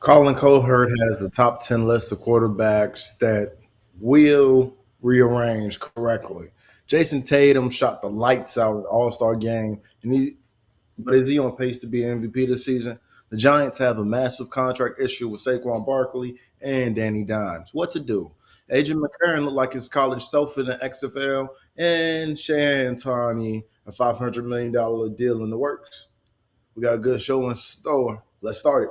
Colin Cowherd has a top 10 list of quarterbacks that will rearrange correctly. Jason Tatum shot the lights out at All-Star game, but is he on pace to be MVP this season? The Giants have a massive contract issue with Saquon Barkley and Danny Dimes. What to do? AJ McCarron looked like his college self in the XFL, and Shan Tani, a $500 million deal in the works. We got a good show in store. Let's start it.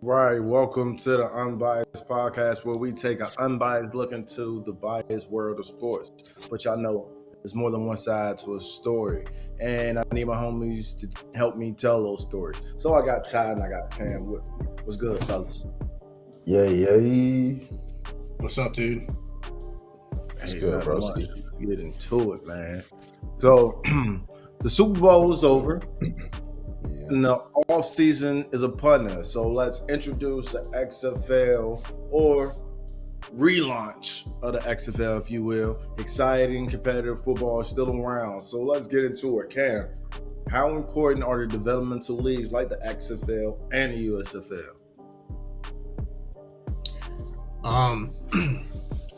Right, welcome to the Unbiased Podcast, where we take an unbiased look into the biased world of sports. But y'all know there's more than one side to a story, and I need my homies to help me tell those stories. So I got Ty and I got Cam with me. What's good, fellas? Yay, yay. What's up, dude? That's Hey, good, not bro. much. Get into it, man. So the Super Bowl is over. Yeah. And the off season is upon us. So let's introduce the XFL or relaunch of the XFL, if you will. Exciting competitive football is still around. So let's get into it. Cam, how important are the developmental leagues like the XFL and the USFL?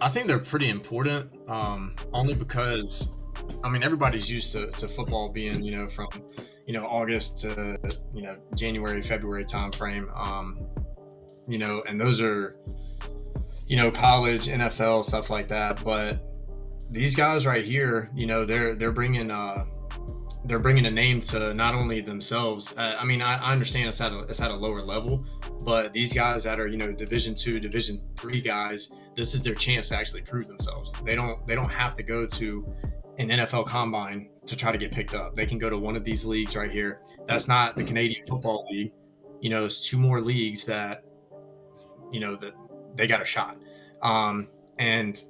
I think they're pretty important. Only because, everybody's used to football being, from, August to, January, February timeframe. And those are, college, NFL, stuff like that. But these guys right here, they're bringing a name to not only themselves. I understand it's at a lower level, but these guys that are Division II, Division III guys, this is their chance to actually prove themselves. They don't have to go to an NFL combine to try to get picked up. They can go to one of these leagues right here. That's not the Canadian Football League. There's two more leagues that that they got a shot. And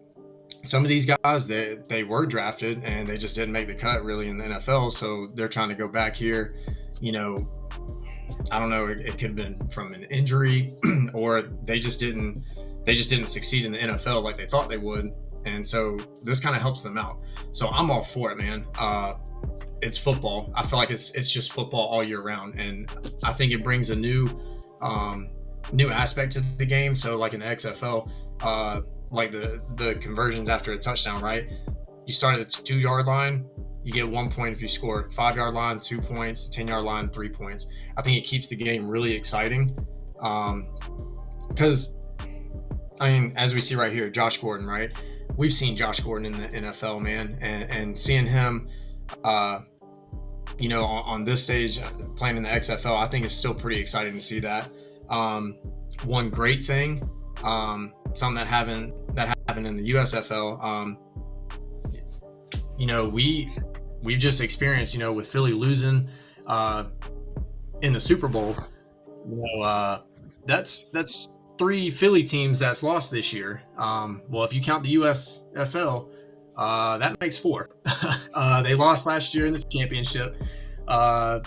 some of these guys, they were drafted and they just didn't make the cut really in the NFL. So they're trying to go back here. I don't know. It could have been from an injury, or they just didn't succeed in the NFL like they thought they would. And so this kind of helps them out. So I'm all for it, man. It's football. I feel like it's just football all year round, and I think it brings a new aspect to the game. So like in the XFL, like the conversions after a touchdown, right? You start at the 2-yard line, you get 1 point if you score. 5-yard line, 2 points. 10-yard line, 3 points. I think it keeps the game really exciting. Because, as we see right here, Josh Gordon, right? We've seen Josh Gordon in the NFL, man, and seeing him, on this stage playing in the XFL, I think it's still pretty exciting to see that. One great thing, something that happened in the USFL, we've just experienced, with Philly losing in the Super Bowl. That's 3 Philly teams that's lost this year. Well, if you count the USFL, that makes 4. They lost last year in the championship. I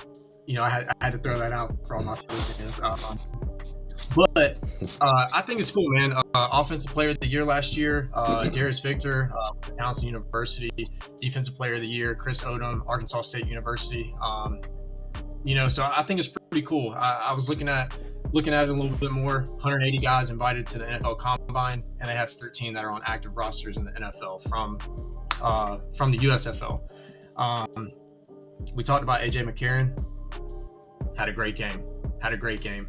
had to throw that out for all my Philly fans. But I think it's cool, man. Offensive Player of the Year last year, Darius Victor, Towson University. Defensive Player of the Year, Chris Odom, Arkansas State University. So I think it's pretty cool. I was looking at it a little bit more. 180 guys invited to the NFL Combine, and they have 13 that are on active rosters in the NFL from the USFL. We talked about AJ McCarron. Had a great game.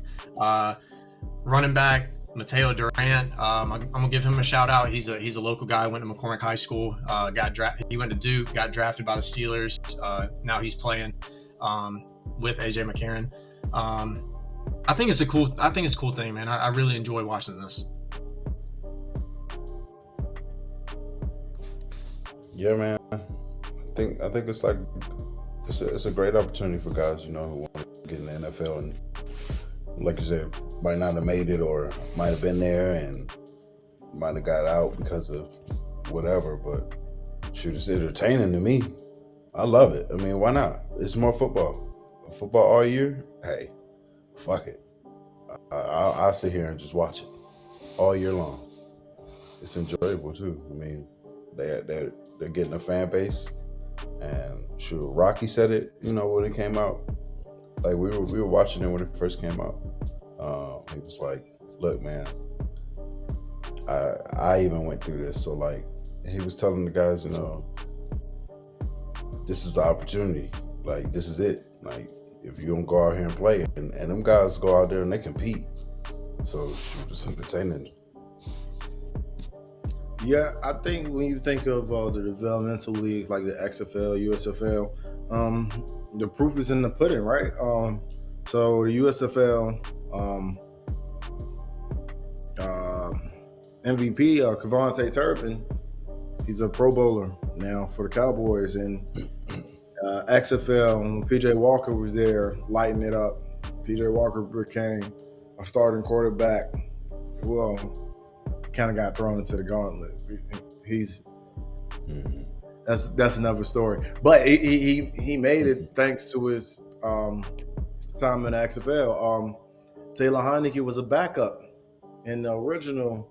Running back Mateo Durant. I'm gonna give him a shout out. He's a local guy. Went to McCormick High School. He went to Duke. Got drafted by the Steelers. Now he's playing with AJ McCarron. I think it's a cool thing, man. I really enjoy watching this. Yeah, man. I think it's like it's a great opportunity for guys, who want to get in the NFL and, like you said, might not have made it or might have been there and might have got out because of whatever. But shoot, it's entertaining to me. I love it. I mean, why not? It's more football. Football all year. Hey, fuck it. I'll sit here and just watch it all year long. It's enjoyable too. I mean, they're getting a fan base, and shoot, Rocky said it. When it came out, like we were watching it when it first came out. He was like, "Look, man, I even went through this." So like, he was telling the guys, this is the opportunity. Like, this is it. Like, if you don't go out here and play, and them guys go out there and they compete. So shoot, it's entertaining. Yeah, I think when you think of the developmental leagues like the XFL, USFL, the proof is in the pudding, right? So the USFL MVP, Kevontae Turpin, he's a Pro Bowler now for the Cowboys, and XFL, when PJ Walker was there lighting it up, PJ Walker became a starting quarterback. Well, kind of got thrown into the gauntlet. That's another story. But he made it thanks to his time in the XFL. Taylor Heineke was a backup in the original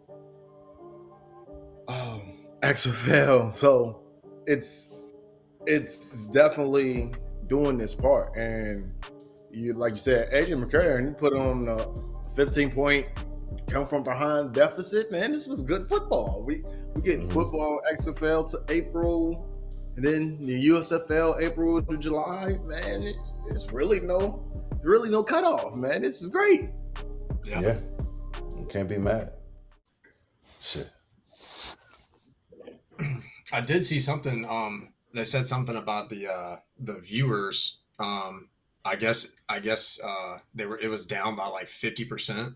XFL, so it's definitely doing this part. And like you said, AJ McCarron, he put on a 15-point come from behind deficit. Man, this was good football. We get football XFL to April, and then the USFL April to July. Man, it's really no cutoff. Man, this is great. Yeah. You can't be mad. Shit. I did see something. They said something about the viewers. I guess it was down by like 50%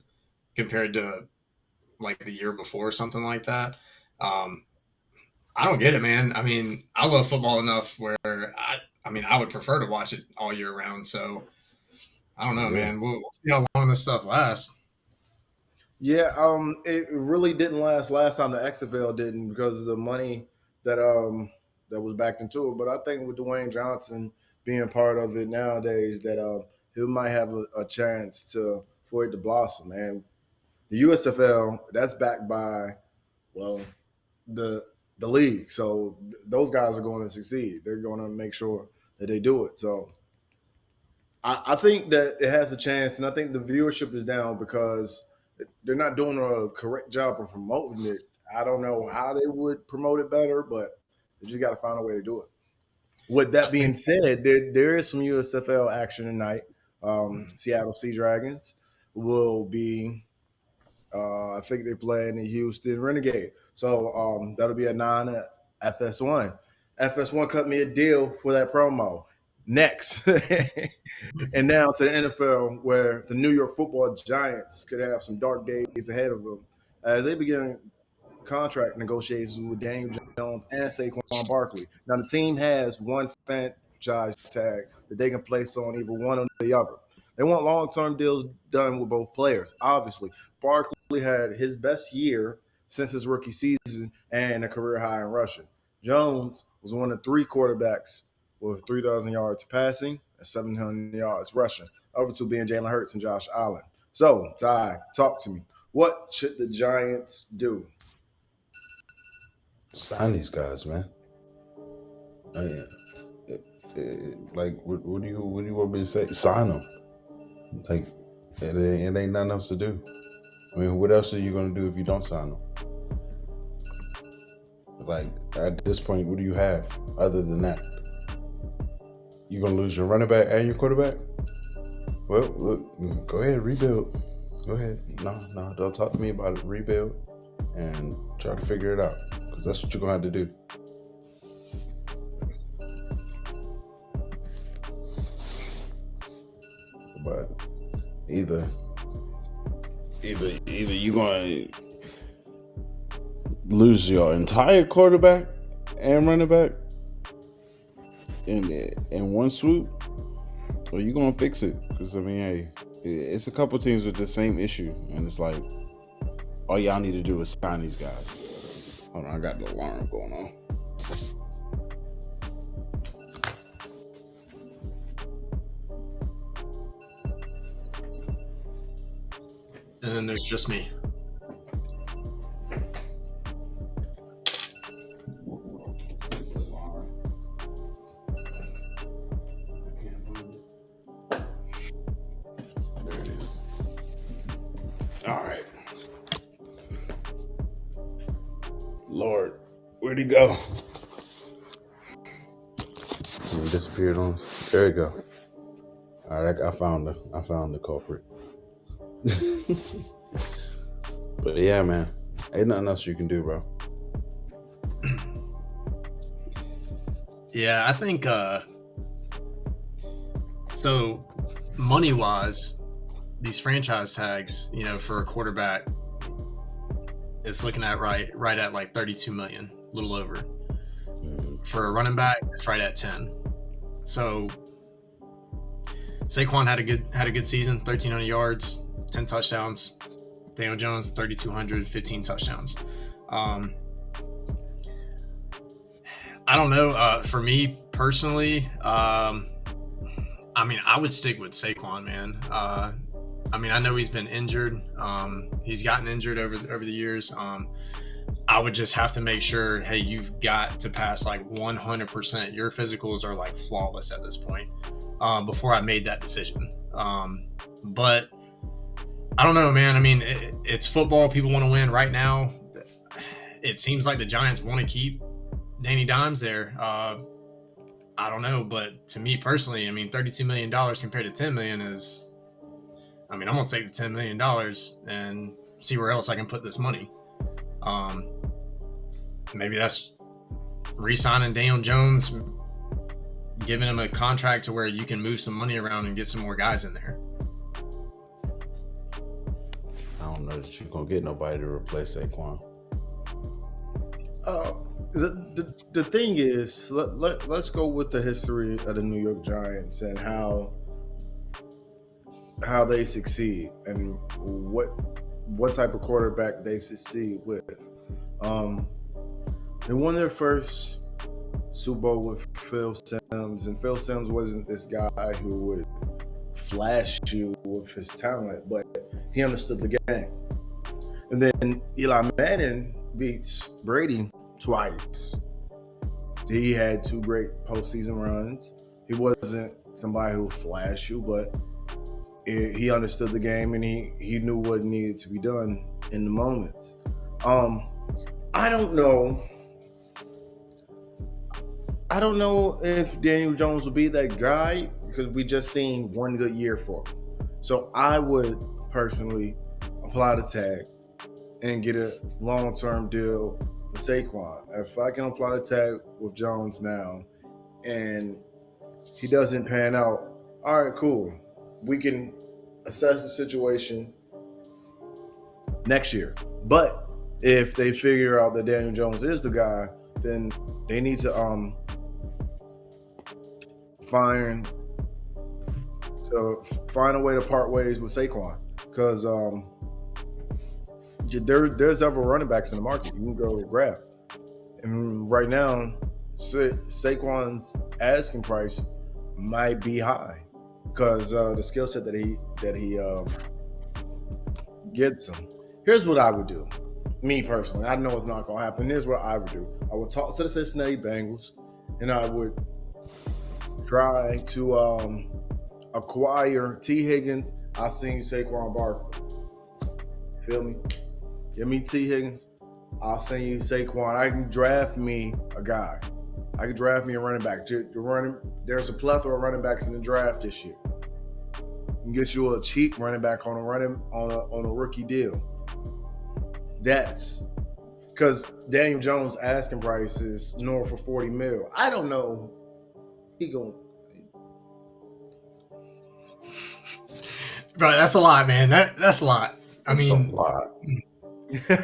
compared to like the year before or something like that. I don't get it, man. I mean, I love football enough where I would prefer to watch it all year round. So I don't know, man. We'll see how long this stuff lasts. Yeah, it really didn't last last time. The XFL didn't, because of the money that was backed into it. But I think with Dwayne Johnson being part of it nowadays, that he might have a chance for it to blossom. And the USFL, that's backed by, well, the league. So those guys are going to succeed. They're going to make sure that they do it. So I think that it has a chance, and I think the viewership is down because they're not doing a correct job of promoting it. I don't know how they would promote it better, but they just got to find a way to do it. With that being said, there is some USFL action tonight. Seattle Sea Dragons will be, I think they play in the Houston Renegade. So that'll be a 9 at FS1. FS1 cut me a deal for that promo. Next. And now to the NFL, where the New York Football Giants could have some dark days ahead of them as they begin contract negotiations with Daniel Jones and Saquon Barkley. Now, the team has one franchise tag that they can place on either one or the other. They want long-term deals done with both players. Obviously, Barkley had his best year since his rookie season and a career high in rushing. Jones was one of 3 quarterbacks with 3,000 yards passing and 700 yards rushing. Other 2 being Jalen Hurts and Josh Allen. So, Ty, talk to me. What should the Giants do? Sign these guys, man. Like, what do you want me to say? Sign them. Like, it ain't nothing else to do. I mean, what else are you gonna do if you don't sign them? Like, at this point, what do you have other than that? You gonna lose your running back and your quarterback? Well, look, go ahead, rebuild. Go ahead. No, don't talk to me about it. Rebuild and try to figure it out, because that's what you're gonna have to do. But either you're gonna lose your entire quarterback and running back, in one swoop, or you gonna fix it? Because I mean, hey, it's a couple teams with the same issue, and it's like all y'all need to do is sign these guys. Hold on, I got the alarm going on. And then there's just me. There it is. All right. Lord, where'd he go? He disappeared on us. There you go. All right, I found the culprit. But yeah, man, ain't nothing else you can do, bro. Yeah, I think so money wise, these franchise tags, for a quarterback, it's looking at right at like 32 million, a little over. For a running back, it's right at 10. So Saquon had a good season, 1,300 yards, 10 touchdowns. Daniel Jones, 3,200, 15 touchdowns. I don't know. For me personally, I mean, I would stick with Saquon, man. I mean, I know he's been injured. He's gotten injured over the years. I would just have to make sure, hey, you've got to pass like 100%. Your physicals are like flawless at this point before I made that decision. But I don't know, man. I mean, it's football. People want to win right now. It seems like the Giants want to keep Danny Dimes there. I don't know, but to me personally, I mean, $32 million compared to $10 million is, I mean, I'm going to take the $10 million and see where else I can put this money. Maybe that's re-signing Daniel Jones, giving him a contract to where you can move some money around and get some more guys in there. I don't know that you're gonna get nobody to replace Saquon. The thing is, let's go with the history of the New York Giants and how they succeed and what type of quarterback they succeed with. They won their first Super Bowl with Phil Simms, and Phil Simms wasn't this guy who would flash you with his talent, but he understood the game. And then Eli Manning beats Brady twice. He had 2 great postseason runs. He wasn't somebody who would flash you, but he understood the game and he knew what needed to be done in the moments. I don't know if Daniel Jones will be that guy because we just seen one good year for him. So I would personally apply the tag and get a long-term deal with Saquon. If I can apply the tag with Jones now and he doesn't pan out, all right, cool. We can assess the situation next year. But if they figure out that Daniel Jones is the guy, then they need to find a way to part ways with Saquon, because there's other running backs in the market you can go grab. And right now, Saquon's asking price might be high because the skill set that he gets him. Here's what I would do. Me personally, I know it's not going to happen. Here's what I would do. I would talk to the Cincinnati Bengals, and I would try to acquire T. Higgins. I'll send you Saquon Barkley. Feel me? Give me T. Higgins. I'll send you Saquon. I can draft me a guy. I can draft me a running back. There's a plethora of running backs in the draft this year. You can get you a cheap running back on a rookie deal. That's because Daniel Jones' asking price is north of $40 million. I don't know. Bro, that's a lot, man. That's a lot. A lot.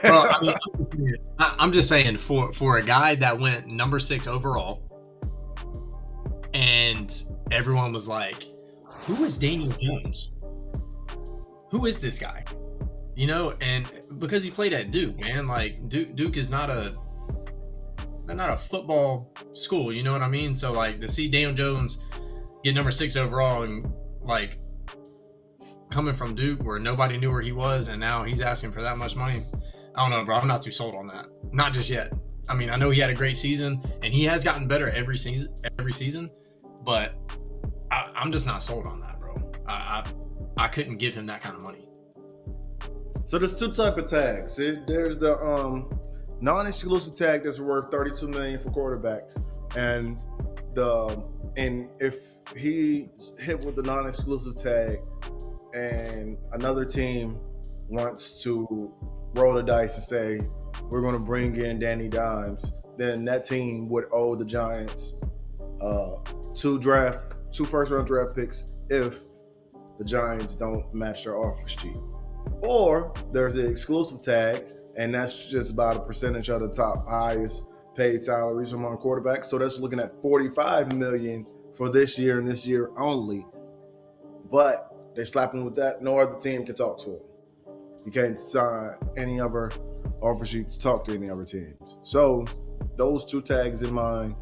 Well, I mean, I'm just saying for a guy that went number 6 overall, and and everyone was like, "Who is Daniel Jones? Who is this guy?" You know, and because he played at Duke, man, like Duke is not a football school. You know what I mean? So like to see Daniel Jones get number 6 overall and like coming from Duke where nobody knew where he was, and now he's asking for that much money. I don't know, bro. I'm not too sold on that. Not just yet. I mean, I know he had a great season, and he has gotten better every season, but I'm just not sold on that, bro. I couldn't give him that kind of money. So there's two type of tags. There's the non-exclusive tag that's worth $32 million for quarterbacks, and if he's hit with the non-exclusive tag, and another team wants to roll the dice and say we're going to bring in Danny Dimes, then that team would owe the Giants two first-round draft picks if the Giants don't match their offer sheet. Or there's the exclusive tag, and that's just about a percentage of the top highest paid salaries among quarterbacks. So that's looking at $45 million for this year and this year only. But they slap him with that. No other team can talk to him. You can't sign any other offer sheet to talk to any other teams. So those two tags in mind,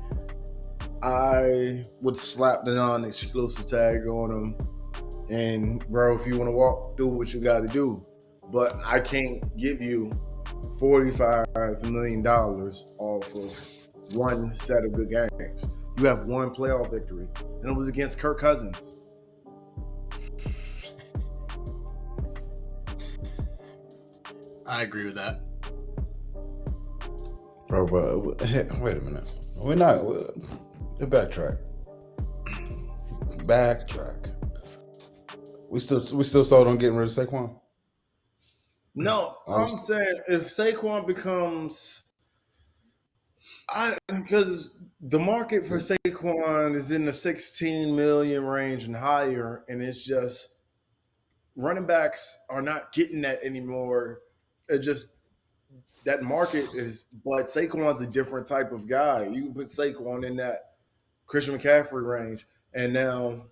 I would slap the non-exclusive tag on them. And bro, if you want to walk, do what you got to do. But I can't give you $45 million off of one set of good games. You have one playoff victory, and it was against Kirk Cousins. I agree with that. Bro, but wait a minute. We're not. Backtrack. We still sold on getting rid of Saquon? No, I'm saying if Saquon becomes, because the market for Saquon is in the 16 million range and higher, and it's just running backs are not getting that anymore. It just that market is, but Saquon's a different type of guy. You can put Saquon in that Christian McCaffrey range, and now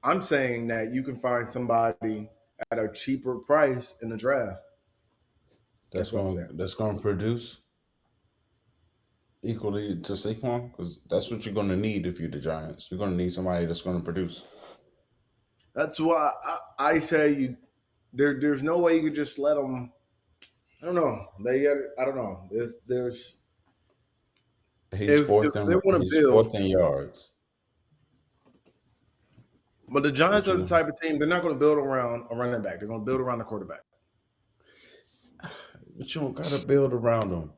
I'm saying that you can find somebody at a cheaper price in the draft. That's going to produce equally to Saquon, because that's what you're going to need if you're the Giants. You're going to need somebody that's going to produce. That's why I say there's no way you could just let them. I don't know. I don't know. He's fourth in yards. But the Giants are the type of team, they're not going to build around a running back. They're going to build around the quarterback. But you don't got to build around him.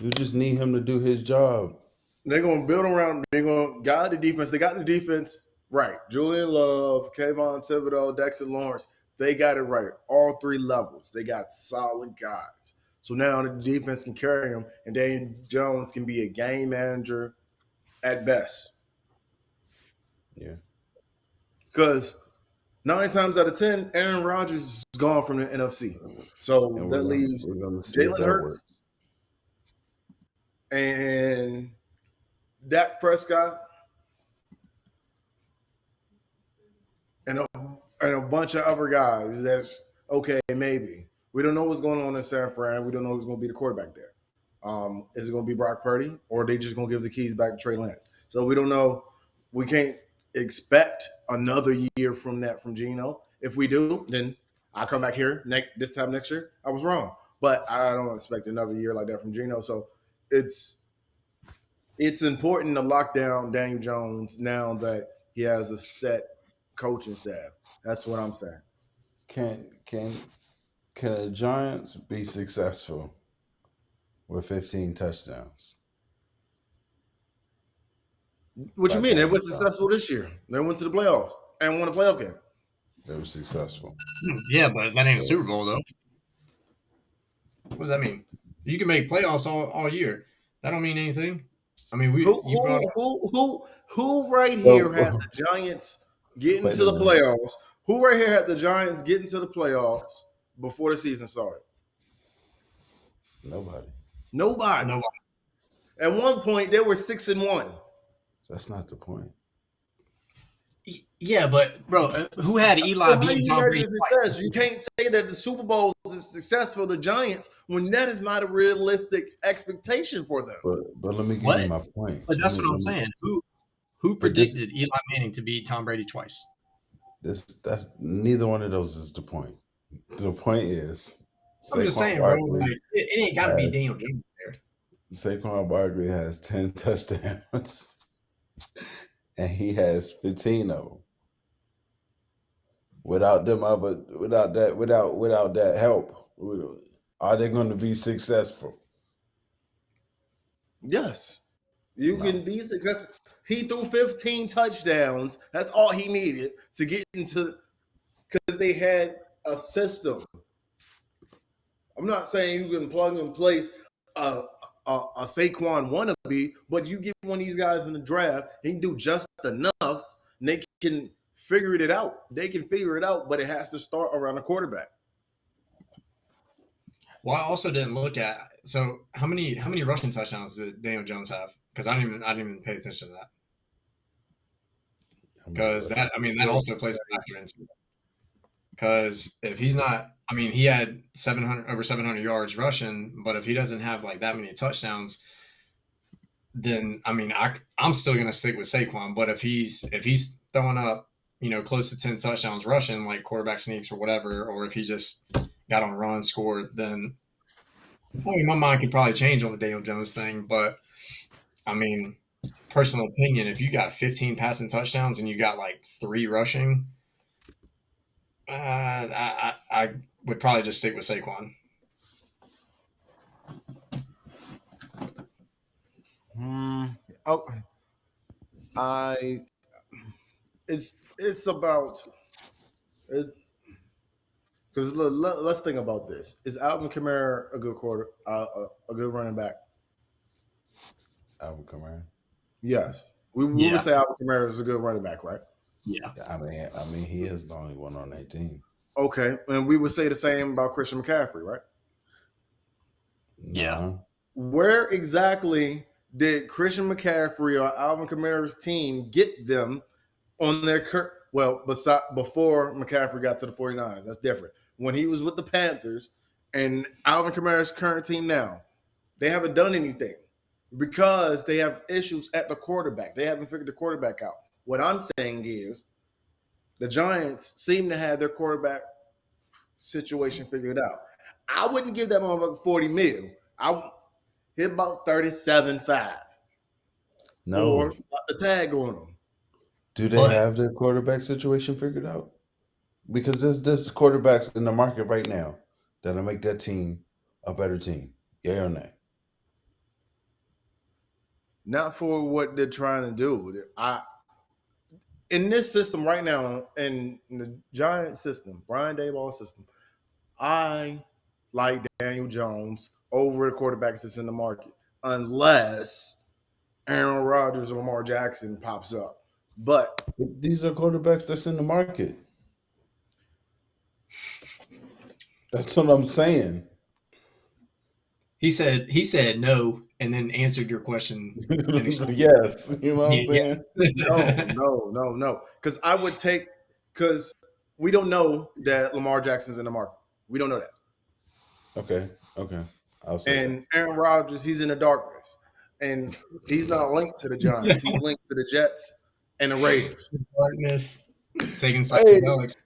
You just need him to do his job. They're going to build around. They're going to guide the defense. They got the defense right. Julian Love, Kayvon Thibodeau, Dexter Lawrence, they got it right. All three levels. They got solid guys. So now the defense can carry him, and Daniel Jones can be a game manager at best. Yeah. Because 9 times out of 10, Aaron Rodgers is gone from the NFC. So that leaves Jalen Hurts and Dak Prescott and a bunch of other guys that's okay, maybe. We don't know what's going on in San Fran. We don't know who's going to be the quarterback there. Is it going to be Brock Purdy, or are they just going to give the keys back to Trey Lance? So we don't know. We can't expect another year from that from Geno. If we do, then I'll come back here this time next year. I was wrong. But I don't expect another year like that from Geno. So it's important to lock down Daniel Jones now that he has a set coaching staff. That's what I'm saying. Can the Giants be successful with 15 touchdowns? What you mean? They were successful this year. They went to the playoffs and won a playoff game. They were successful. Yeah, but that ain't a Super Bowl, though. What does that mean? You can make playoffs all year. That don't mean anything. I mean, who right here had the Giants getting to the playoffs? Who right here had the Giants getting to the playoffs before the season started? Nobody. At one point, they were 6-1. That's not the point. Yeah, but bro, who had Eli So how beating you Tom Brady measure twice? success? You can't say that the Super Bowls is successful the Giants when that is not a realistic expectation for them. But let me give you What? my point. But that's what I'm Let me. saying. Who But predicted Eli Manning to beat Tom Brady twice? that's neither one of those is the point. The point is I'm just Saquon saying, bro. Barkley Like it ain't got to be has Daniel Jones there. Saquon Barkley has 10 touchdowns and he has 15 of them. Without that help, are they going to be successful? Yes, you No. can be successful. He threw 15 touchdowns. That's all he needed to get into because they had a system. I'm not saying you can plug and place a Saquon wannabe, but you get one of these guys in the draft, he can do just enough, and they can figure it out. They can figure it out, but it has to start around the quarterback. Well, I also didn't look at so how many rushing touchdowns did Daniel Jones have? Because I didn't even pay attention to that. Because that also plays a factor into it. Because if he's not, I mean, he had 700 yards rushing, but if he doesn't have like that many touchdowns, then I mean, I'm still gonna stick with Saquon. But if he's throwing up, close to 10 touchdowns rushing, like quarterback sneaks or whatever, or if he just got on a run, scored, then I mean, my mind could probably change on the Daniel Jones thing. But I mean, personal opinion, if you got 15 passing touchdowns and you got like 3 rushing, I would probably just stick with Saquon. Oh, I it's about it because let's think about this. Is Alvin Kamara a good a good running back? Alvin Kamara. Yes, we would Yeah. say Alvin Kamara is a good running back, right? Yeah. I mean, he is the only one on that team. Okay, and we would say the same about Christian McCaffrey, right? Yeah. Where exactly did Christian McCaffrey or Alvin Kamara's team get them on their before McCaffrey got to the 49ers? That's different. When he was with the Panthers and Alvin Kamara's current team now, they haven't done anything because they have issues at the quarterback. They haven't figured the quarterback out. What I'm saying is the Giants seem to have their quarterback situation figured out. I wouldn't give that motherfucker 40 mil. I hit about 37.5. No. Or the tag on them. Do they have their quarterback situation figured out? Because there's quarterbacks in the market right now that'll make that team a better team. Yeah or nay? Not for what they're trying to do. In this system right now, in the Giant system, Brian Daboll system, I like Daniel Jones over the quarterbacks that's in the market, unless Aaron Rodgers or Lamar Jackson pops up. But these are quarterbacks that's in the market. That's what I'm saying. He said no, and then answered your question. Yes, you know what I'm saying? No. Because we don't know that Lamar Jackson's in the market. We don't know that. Okay. I'll say and that. Aaron Rodgers, he's in the darkness. And he's not linked to the Giants. He's linked to the Jets and the Raiders. Darkness. Taking psychedelics.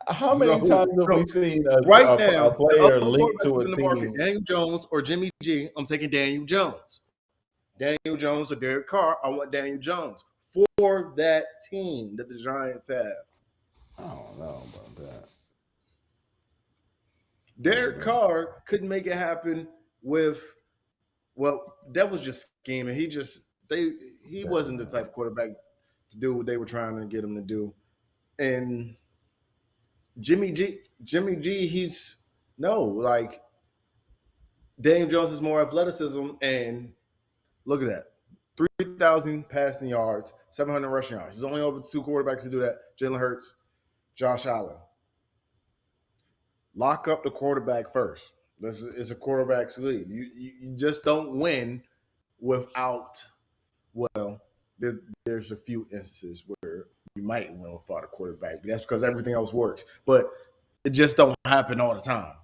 How many times have we seen a player linked to a team? Market, Daniel Jones or Jimmy G, I'm taking Daniel Jones. Daniel Jones or Derek Carr, I want Daniel Jones for that team that the Giants have. I don't know about that. Derek Carr couldn't make it happen with, that was just scheming. He wasn't the type of quarterback to do what they were trying to get him to do. And Jimmy G, Daniel Jones is more athleticism, and look at that. 3,000 passing yards, 700 rushing yards. There's only over 2 quarterbacks to do that. Jalen Hurts, Josh Allen. Lock up the quarterback first. It's a quarterback's league. You just don't win without, there's a few instances where you might win without a quarterback, but that's because everything else works. But it just don't happen all the time.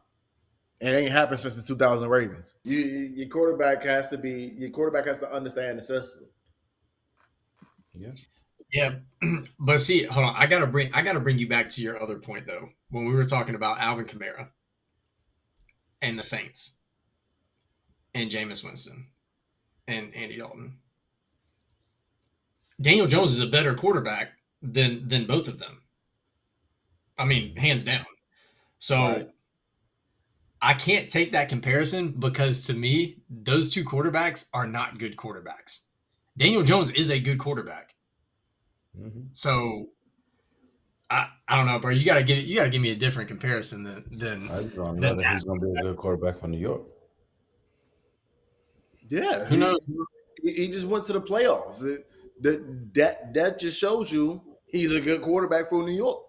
It ain't happened since the 2000 Ravens. Your quarterback has to understand the system. Yeah. Yeah, but see, hold on. I gotta bring you back to your other point though. When we were talking about Alvin Kamara and the Saints and Jameis Winston and Andy Dalton, Daniel Jones is a better quarterback than both of them. I mean, hands down. So Right. I can't take that comparison because to me, those two quarterbacks are not good quarterbacks. Daniel Jones is a good quarterback. Mm-hmm. So I don't know, bro. You gotta give me a different comparison than I just don't know that that. he's going to be a good quarterback for New York. Yeah. Who knows? He just went to the playoffs. That just shows you he's a good quarterback for New York.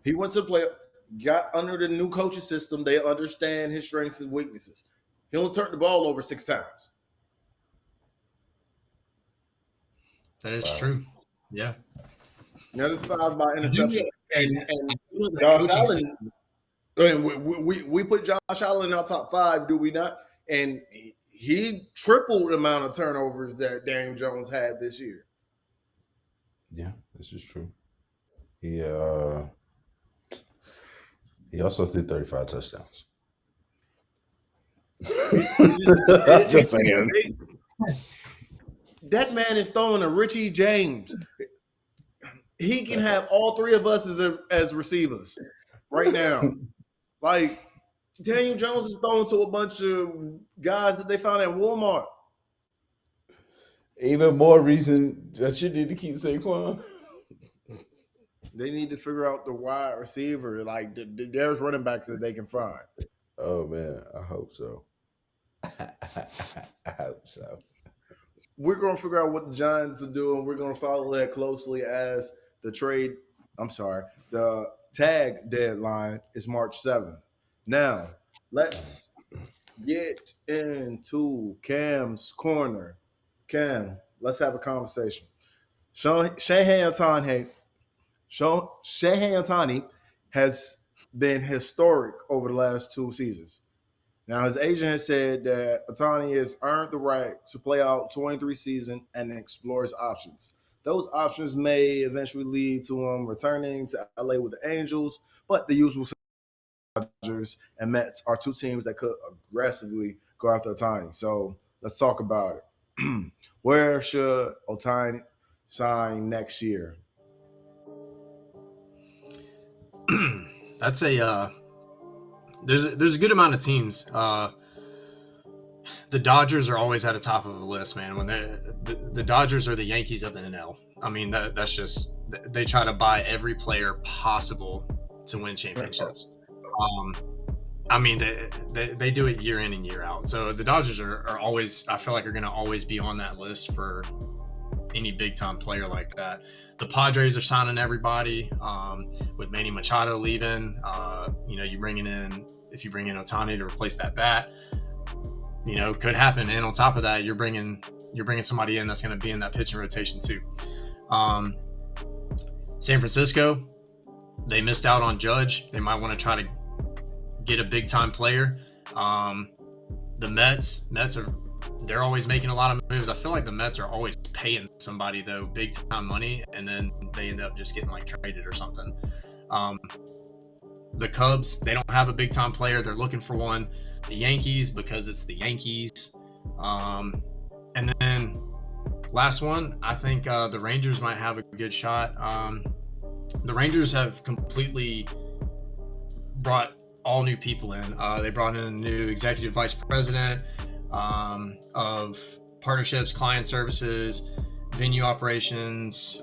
He went to the playoffs, got under the new coaching system. They understand his strengths and weaknesses. He only turned the ball over 6 times. That is Wow. true. Yeah. Now this 5 by interception. And The Josh coaching Allen, system- and we put Josh Allen in our top 5, do we not? And he tripled the amount of turnovers that Daniel Jones had this year. Yeah, this is true. He also threw 35 touchdowns. Just saying. That man is throwing a Richie James. He can have all 3 of us as receivers right now. Like, Daniel Jones is throwing to a bunch of guys that they found at Walmart. Even more reason that you need to keep Saquon. They need to figure out the wide receiver. Like, there's running backs that they can find. Oh, man. I hope so. I hope so. We're going to figure out what the Giants are doing. We're going to follow that closely as the tag deadline is March 7th. Now, let's get into Cam's corner. Cam, let's have a conversation. Shohei Ohtani has been historic over the last 2 seasons. Now, his agent has said that Ohtani has earned the right to play out 23 seasons and explores options. Those options may eventually lead to him returning to LA with the Angels, but the usual Dodgers and Mets are 2 teams that could aggressively go after Ohtani. So let's talk about it. Where should Ohtani sign next year? That's there's a good amount of teams. The Dodgers are always at the top of the list, man. When the Dodgers are the Yankees of the NL. I mean, that's just, they try to buy every player possible to win championships. I mean, they do it year in and year out. So the Dodgers are always, I feel like, are going to always be on that list for any big time player like that. The Padres are signing everybody. With Manny Machado leaving, you bring in Ohtani to replace that bat. Could happen. And on top of that, you're bringing somebody in that's going to be in that pitching rotation too. San Francisco, they missed out on Judge. They might want to try to get a big time player. The Mets they're always making a lot of moves. I feel like the Mets are always paying somebody though big time money, and then they end up just getting like traded or something. The Cubs, they don't have a big time player. They're looking for one. The Yankees, because it's the Yankees. And then last one, I think the Rangers might have a good shot. The Rangers have completely brought all new people in. They brought in a new executive vice president of partnerships, client services, venue operations,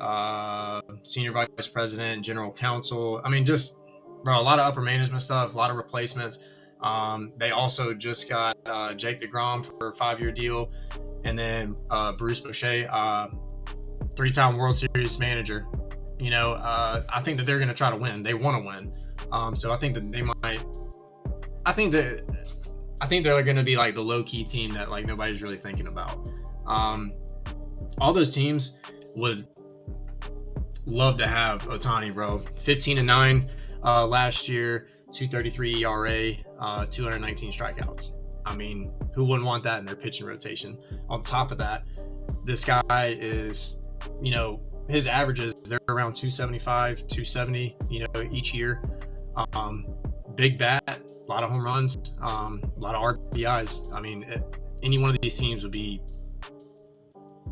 senior vice president, general counsel. I mean, just, bro, a lot of upper management stuff, a lot of replacements. They also just got Jake DeGrom for a 5-year deal, and then Bruce Bochet, 3-time World Series manager. I think that they're going to try to win. They want to win. So I think that they might. I think they're going to be like the low key team that like nobody's really thinking about. All those teams, would love to have Otani, bro. 15-9 last year, 2.33 ERA, 219 strikeouts. I mean, who wouldn't want that in their pitching rotation? On top of that, this guy is, his averages, they're around 275, 270, each year. Big bat, a lot of home runs, a lot of RBIs. I mean, any one of these teams would be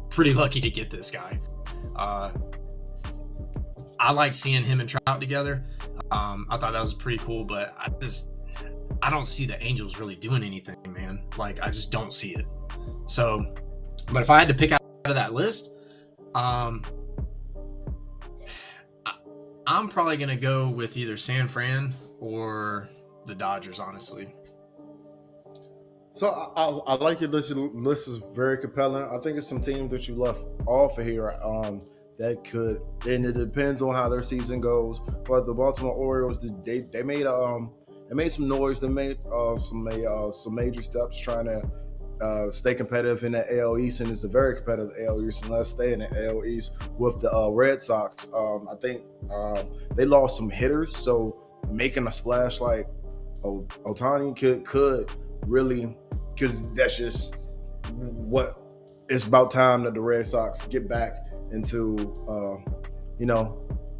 pretty lucky to get this guy. I like seeing him and Trout together. I thought that was pretty cool, but I don't see the Angels really doing anything, man. Like, I just don't see it. So, but if I had to pick out of that list, I'm probably going to go with either San Fran or the Dodgers, honestly. So I like your list. Your list is very compelling. I think it's some teams that you left off of here that could, and it depends on how their season goes. But the Baltimore Orioles, they made some noise. They made some major steps trying to stay competitive in the AL East, and it's a very competitive AL East. And let's stay in the AL East with the Red Sox. I think they lost some hitters, so making a splash like Otani could really, because that's just what it's about time that the Red Sox get back into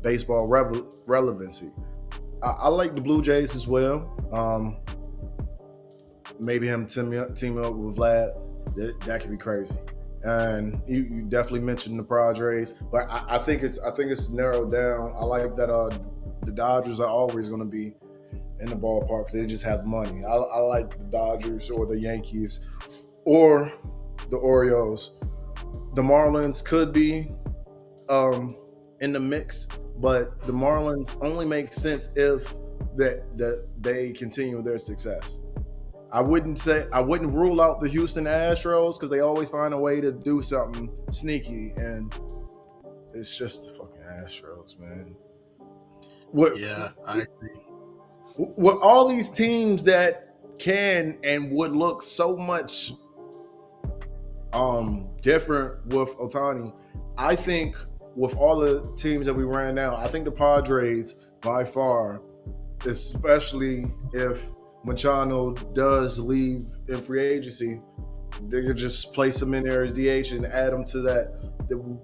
baseball relevancy. I like the Blue Jays as well. Maybe him teaming up with Vlad, that could be crazy. And you definitely mentioned the Padres, but I think it's narrowed down. I like that the Dodgers are always going to be in the ballpark because they just have money. I like the Dodgers or the Yankees or the Orioles. The Marlins could be in the mix, but the Marlins only make sense if that they continue their success. I wouldn't rule out the Houston Astros because they always find a way to do something sneaky, and it's just the fucking Astros, man. Yeah, I agree. With all these teams that can and would look so much different with Otani, I think with all the teams that we ran now, I think the Padres by far, especially if Machado does leave in free agency, they could just place him in there as DH and add him to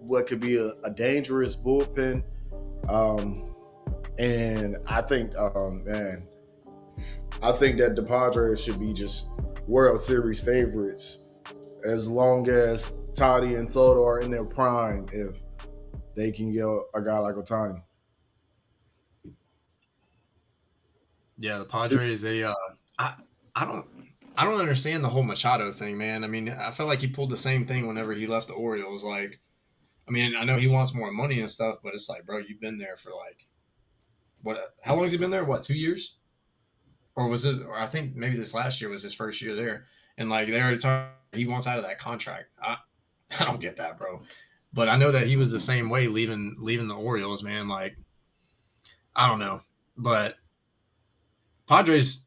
what could be a dangerous bullpen. And I think, I think that the Padres should be just World Series favorites as long as Toddy and Soto are in their prime, if they can get a guy like Otani. Yeah, the Padres, I don't understand the whole Machado thing, man. I mean, I felt like he pulled the same thing whenever he left the Orioles. Like, I mean, I know he wants more money and stuff, but it's like, bro, you've been there for like, what? How long has he been there? What, 2 years? Or was this? Or I think maybe this last year was his first year there, and like they already talked, he wants out of that contract. I don't get that, bro. But I know that he was the same way leaving the Orioles, man. Like, I don't know, but Padres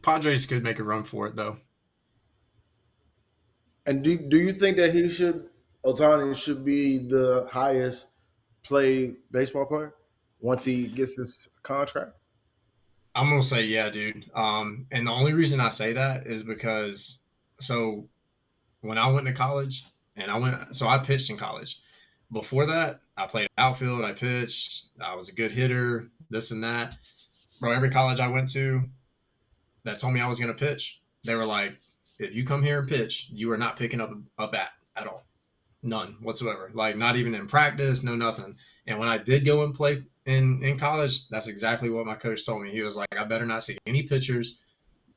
could make a run for it though. And do you think that Otani should be the highest paid baseball player once he gets his contract? I'm gonna say yeah, dude. And the only reason I say that is because so when I went to college and I pitched in college. Before that, I played outfield, I pitched, I was a good hitter, this and that. Bro, every college I went to that told me I was gonna pitch, they were like, if you come here and pitch, you are not picking up a bat at all. None whatsoever. Like not even in practice, no nothing. And when I did go and play in college, that's exactly what my coach told me. He was like, I better not see any pitchers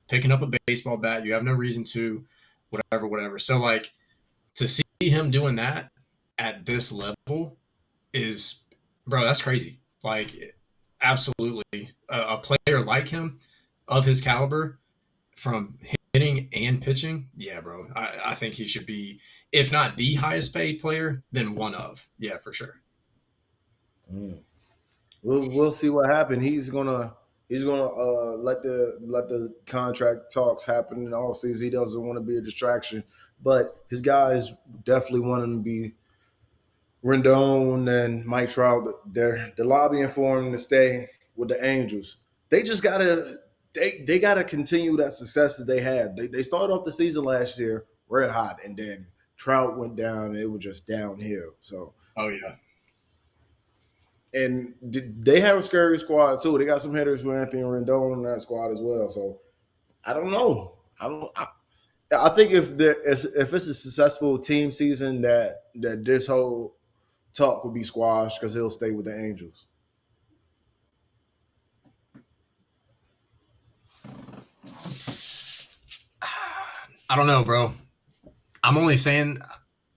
picking up a baseball bat. You have no reason to, whatever. So like to see him doing that at this level is, bro, that's crazy. Like absolutely a player like him of his caliber from hitting and pitching, yeah, bro. I think he should be, if not the highest paid player, then one of. Yeah, for sure. We'll see what happens. He's gonna let the contract talks happen in the offseason. He doesn't want to be a distraction, but his guys definitely want him to be Rendon and Mike Trout, they're lobbying for him to stay with the Angels. They just gotta they gotta continue that success that they had. They started off the season last year red hot, and then Trout went down, and it was just downhill. So, Oh yeah. and they have a scary squad too. They got some hitters with Anthony Rendon in that squad as well. So I don't know. I think if it's a successful team season, that this whole talk would be squashed because he'll stay with the Angels. I don't know, bro. I'm only saying,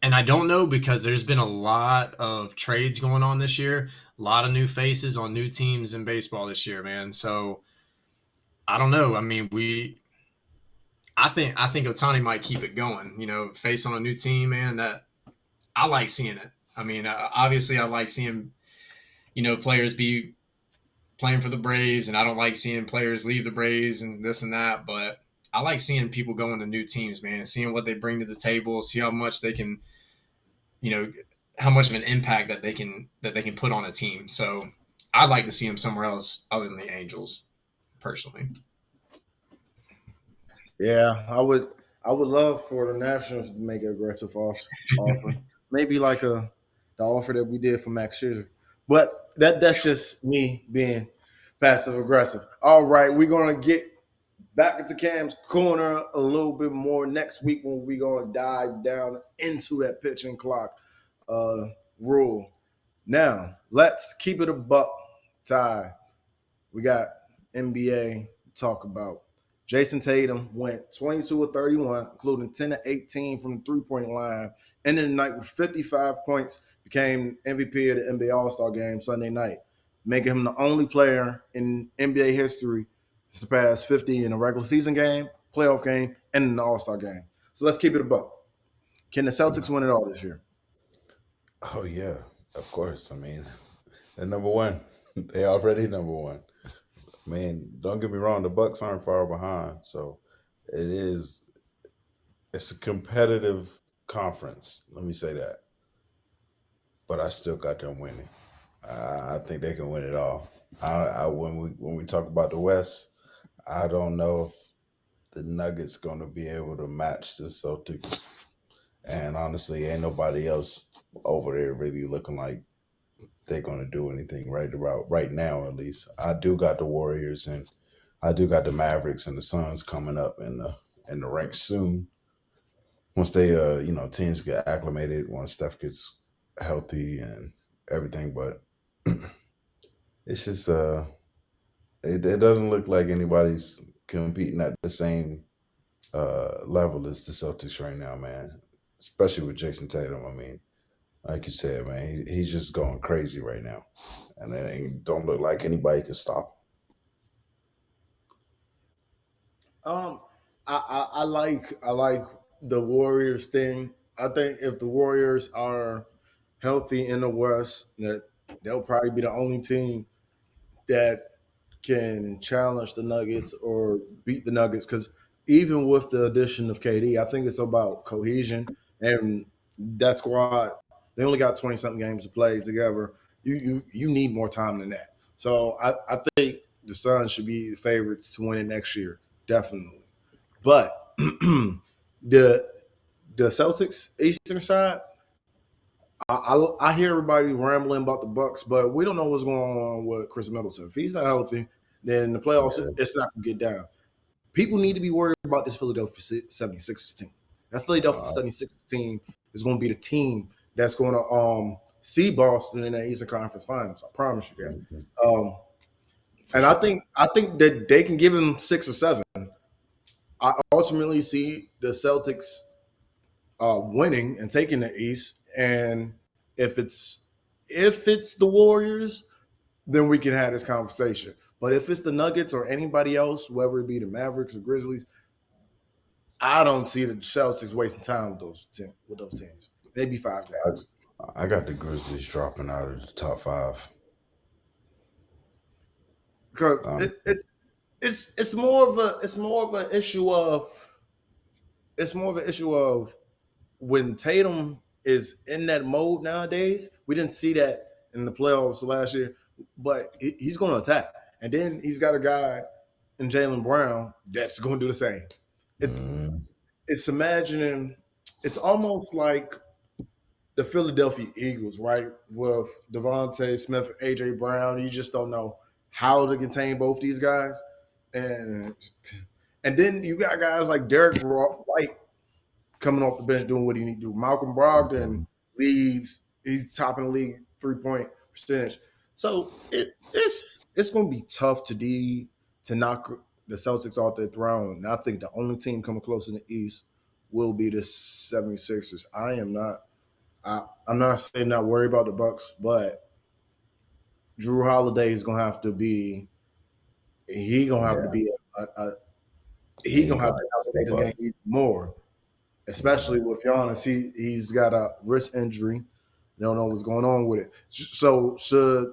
and I don't know because there's been a lot of trades going on this year, a lot of new faces on new teams in baseball this year, man. So I don't know. I mean, I think Otani might keep it going. Face on a new team, man. That I like seeing it. I mean, obviously, I like seeing players be playing for the Braves, and I don't like seeing players leave the Braves and this and that. But I like seeing people go into new teams, man, and seeing what they bring to the table, see how much they can, you know, how much of an impact that they can put on a team. So I'd like to see them somewhere else other than the Angels, personally. Yeah, I would love for the Nationals to make an aggressive offer. Maybe like the offer that we did for Max Scherzer. But that's just me being passive aggressive. All right, we're gonna get back into Cam's corner a little bit more next week when we're gonna dive down into that pitching clock uh, rule. Now, let's keep it a buck, Ty. We got NBA to talk about. Jason Tatum went 22 of 31, including 10 of 18 from the three-point line. Ended the night with 55 points, became MVP of the NBA All-Star Game Sunday night, making him the only player in NBA history to surpass 50 in a regular season game, playoff game, and in the All-Star game. So let's keep it a buck. Can the Celtics win it all this year? Oh yeah, of course. I mean, they're number one. They already number one. Man, don't get me wrong, the Bucks aren't far behind. So it is it's a competitive conference. Let me say that. But I still got them winning. I think they can win it all. When we talk about the West, I don't know if the Nuggets going to be able to match the Celtics. And honestly, ain't nobody else over there really looking like they're going to do anything right about right now. At least I do got the Warriors and I do got the Mavericks and the Suns coming up in the ranks soon. Once they teams get acclimated, once Steph gets healthy and everything, but it's just it doesn't look like anybody's competing at the same level as the Celtics right now, man. Especially with Jason Tatum. I mean, like you said, man, he's just going crazy right now, and it don't look like anybody can stop him. Um, I like the Warriors thing. I think if the Warriors are healthy in the West, that they'll probably be the only team that can challenge the Nuggets or beat the Nuggets. Because even with the addition of KD, I think it's about cohesion and that squad. They only got 20 something games to play together. You need more time than that. So I think the Suns should be the favorites to win it next year, definitely. But the the Celtics Eastern side, I hear everybody rambling about the Bucks, but we don't know what's going on with Chris Middleton. If he's not healthy, then the playoffs Yeah, it's not going to get down. People need to be worried about this Philadelphia 76ers team. That Philadelphia uh, 76ers team is going to be the team that's going to see Boston in the Eastern Conference Finals. I promise you that. mhm, Um, for and sure. I think that they can give them 6 or 7. I ultimately see the Celtics winning and taking the East. And if it's if it's the Warriors, then we can have this conversation. But if it's the Nuggets or anybody else, whether it be the Mavericks or Grizzlies, I don't see the Celtics wasting time with those teams. Maybe 5 games I got the Grizzlies dropping out of the top five. because Um, it's more of an issue of when Tatum is in that mode nowadays. We didn't see that in the playoffs last year, but he's going to attack. And then he's got a guy in Jaylen Brown that's going to do the same. It's Mm, it's imagining. It's almost like the Philadelphia Eagles, right? With Devontae Smith and AJ Brown, you just don't know how to contain both these guys. And and then you got guys like Derek White coming off the bench doing what he need to do. Malcolm Brogdon leads; he's topping the league 3-point percentage. So it's going to be tough to knock the Celtics off their throne. And I think the only team coming close in the East will be the 76ers. I'm not saying not worry about the Bucks, but Drew Holiday is gonna have to be he gonna have to be he gonna have to elevate his game even more, especially with Giannis. He's got a wrist injury. They don't know what's going on with it. So should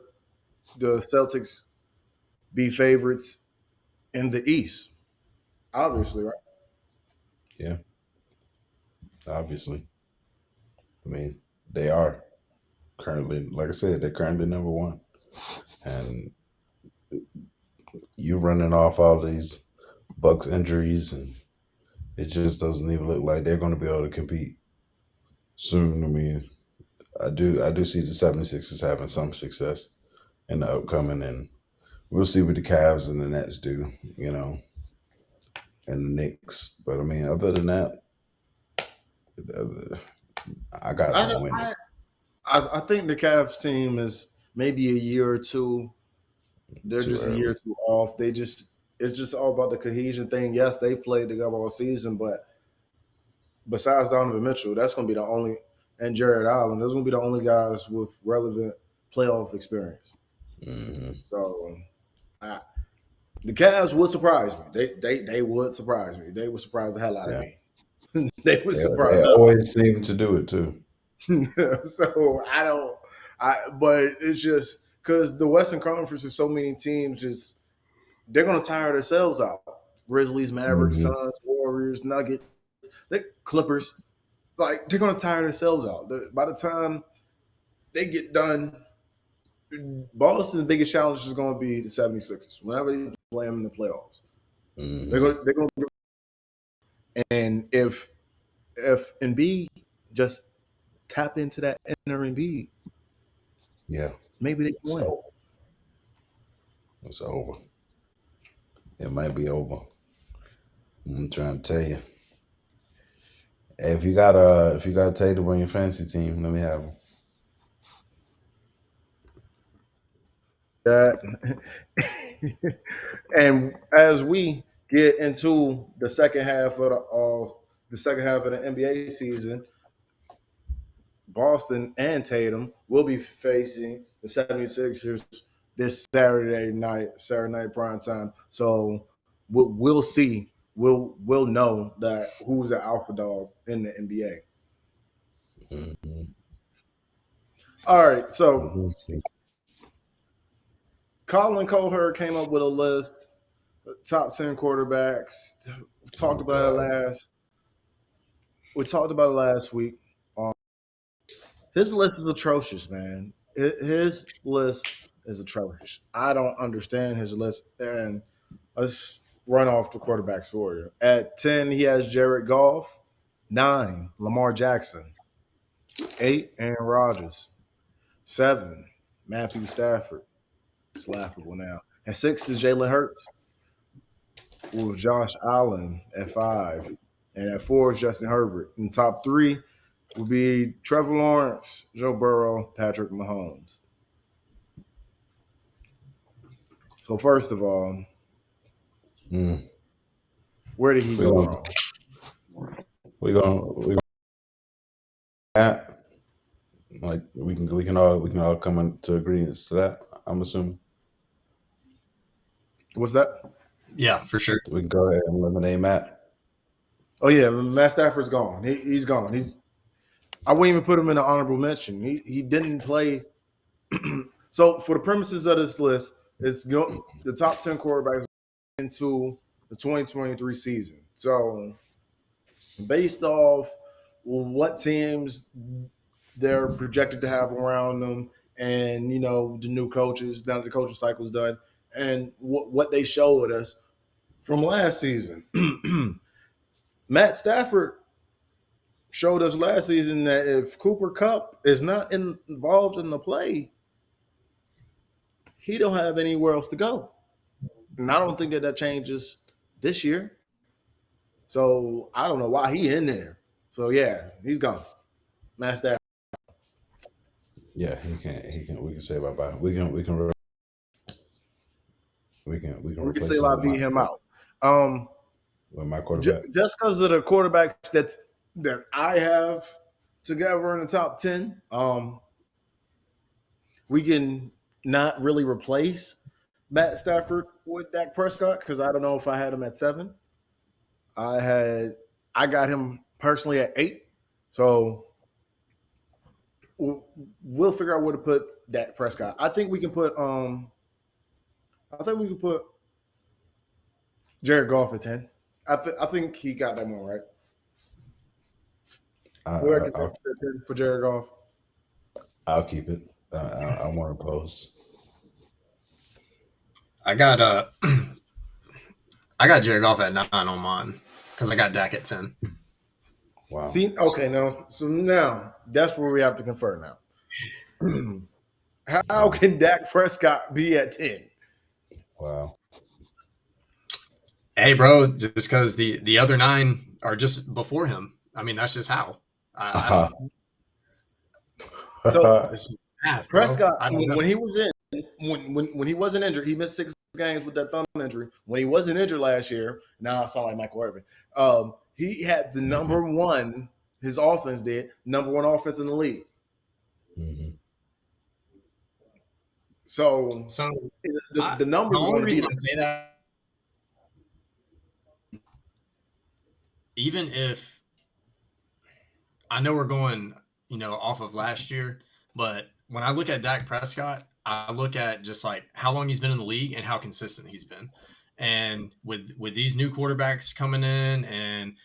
the Celtics be favorites in the East? Obviously, right? yeah, obviously. I mean, they are currently, like I said, they're currently number one, and you running off all these Bucks injuries, and it just doesn't even look like they're going to be able to compete soon. I mean, I do see the 76ers having some success in the upcoming, and we'll see what the Cavs and the Nets do, and the Knicks. But I mean, other than that, I got I, them winning. I think the Cavs team is maybe a year or two. They're Too just a year early. or two off. It's just all about the cohesion thing. Yes, they played together all season, but besides Donovan Mitchell, that's going to be the only, and Jared Allen, those going to be the only guys with relevant playoff experience. Hmm. So I, the Cavs would surprise me. They would surprise me. They would surprise the hell out of Yeah, me. They would surprise they the hell always seem to do it too. so I don't. But it's just because the Western Conference is so many teams. Just they're gonna tire themselves out. Grizzlies, Mavericks, Hmm. Suns, Warriors, Nuggets, Clippers. Like they're gonna tire themselves out. By the time they get done, Boston's biggest challenge is going to be the 76ers. Whenever they play them in the playoffs, Hmm. they're going to. And if Embiid just tap into that inner Embiid, Yeah, maybe they can win. so it's over. It might be over. I'm trying to tell you. Hey, if you got Tatum on your fantasy team, let me have him. That and as we get into the second half of the NBA season, Boston and Tatum will be facing the 76ers this Saturday night prime time. So we'll see. We'll know that who's the alpha dog in the NBA. Hmm. All right. So We'll see. Colin Cowherd came up with a list, top 10 quarterbacks. We talked Oh about it God. last. We talked about it last week. Um, his list is atrocious, man. His list is atrocious. I don't understand his list. And let's run off the quarterbacks for you. At 10, he has Jared Goff. 9, Lamar Jackson. 8, Aaron Rodgers. 7, Matthew Stafford. It's laughable now. At 6 is Jalen Hurts with Josh Allen at 5. And at 4 is Justin Herbert. And top 3 would be Trevor Lawrence, Joe Burrow, Patrick Mahomes. So first of all, Mm. where did he We're go gonna wrong? we're gonna at, like we can all come into agreement to that. I'm assuming What's that? Yeah, for sure. we can go ahead and eliminate Matt. Oh yeah, Matt Stafford's gone. He's gone. I wouldn't even put him in an honorable mention. He didn't play. So for the premises of this list, the top 10 quarterbacks into the 2023 season. So based off what teams they're projected to have around them, and the new coaches now that the coaching cycle is done, and what they showed us from last season. Matt Stafford showed us last season that if Cooper Kupp is not involved in the play, he don't have anywhere else to go. And I don't think that changes this year. So I don't know why he in there. So yeah, he's gone. Matt Stafford. Yeah, he can. We can say bye bye. We can replace We can say him beat him out. with my quarterback. Just because of the quarterbacks that I have together in the top 10, we can not really replace Matt Stafford with Dak Prescott because I don't know if I had him at 7. I got him personally at 8. So we'll figure out where to put Dak Prescott. I think we can put Jared Goff at 10. I think he got that one right. Where I can say 10 for Jared Goff. I'll keep it. I want to post. I got Jared Goff at 9 on mine because I got Dak at 10. Wow. See, okay, now that's where we have to confer now. How can Dak Prescott be at 10? Wow. Hey, bro, just because the other 9 are just before him. I mean, that's just how. I don't, So this is math, bro. Prescott, I don't know. when he was when he wasn't injured, he missed 6 games with that thumb injury. When he wasn't injured last year, now I sound like Michael Irvin. He had the number 1. His offense did number 1 offense in the league. Mm-hmm. So the numbers. The only reason I say that, even if I know we're going, off of last year, but when I look at Dak Prescott, I look at just like how long he's been in the league and how consistent he's been. And with these new quarterbacks coming in and,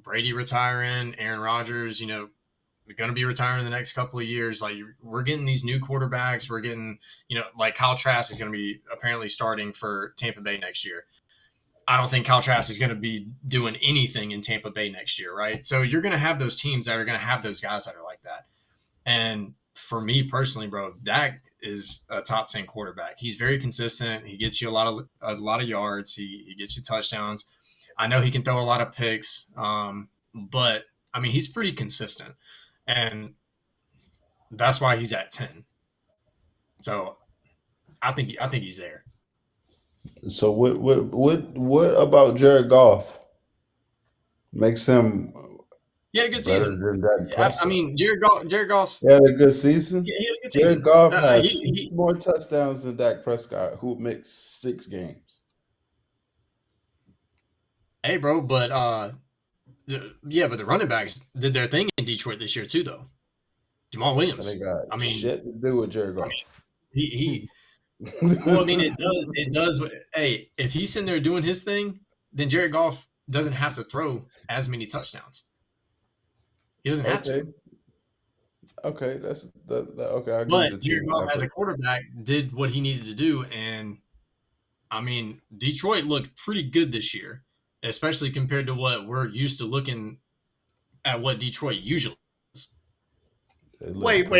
Brady retiring, Aaron Rodgers, going to be retiring in the next couple of years. Like we're getting these new quarterbacks. We're getting, like Kyle Trask is going to be apparently starting for Tampa Bay next year. I don't think Kyle Trask is going to be doing anything in Tampa Bay next year, right? So you're going to have those teams that are going to have those guys that are like that. And for me personally, bro, Dak is a top 10 quarterback. He's very consistent. He gets you a lot of yards. He gets you touchdowns. I know he can throw a lot of picks, but I mean he's pretty consistent, and that's why he's at 10. So I think he's there. So what about Jared Goff makes him He had a good better season. than Dak Prescott? I mean, Jared Goff. He had a good season. He had a good Jared season. Goff has He- more touchdowns than Dak Prescott, who mixed 6 games. Hey, bro, but but the running backs did their thing in Detroit this year too, though. Jamal Williams. They got I mean, shit to do with Jared Goff. he well, I mean, it does. Hey, if he's in there doing his thing, then Jared Goff doesn't have to throw as many touchdowns. He doesn't have to. Okay, that's okay. I agree But with Jared you. Goff, as a quarterback, did what he needed to do, and I mean, Detroit looked pretty good this year, especially compared to what we're used to looking at. What Detroit usually is. Wait. No.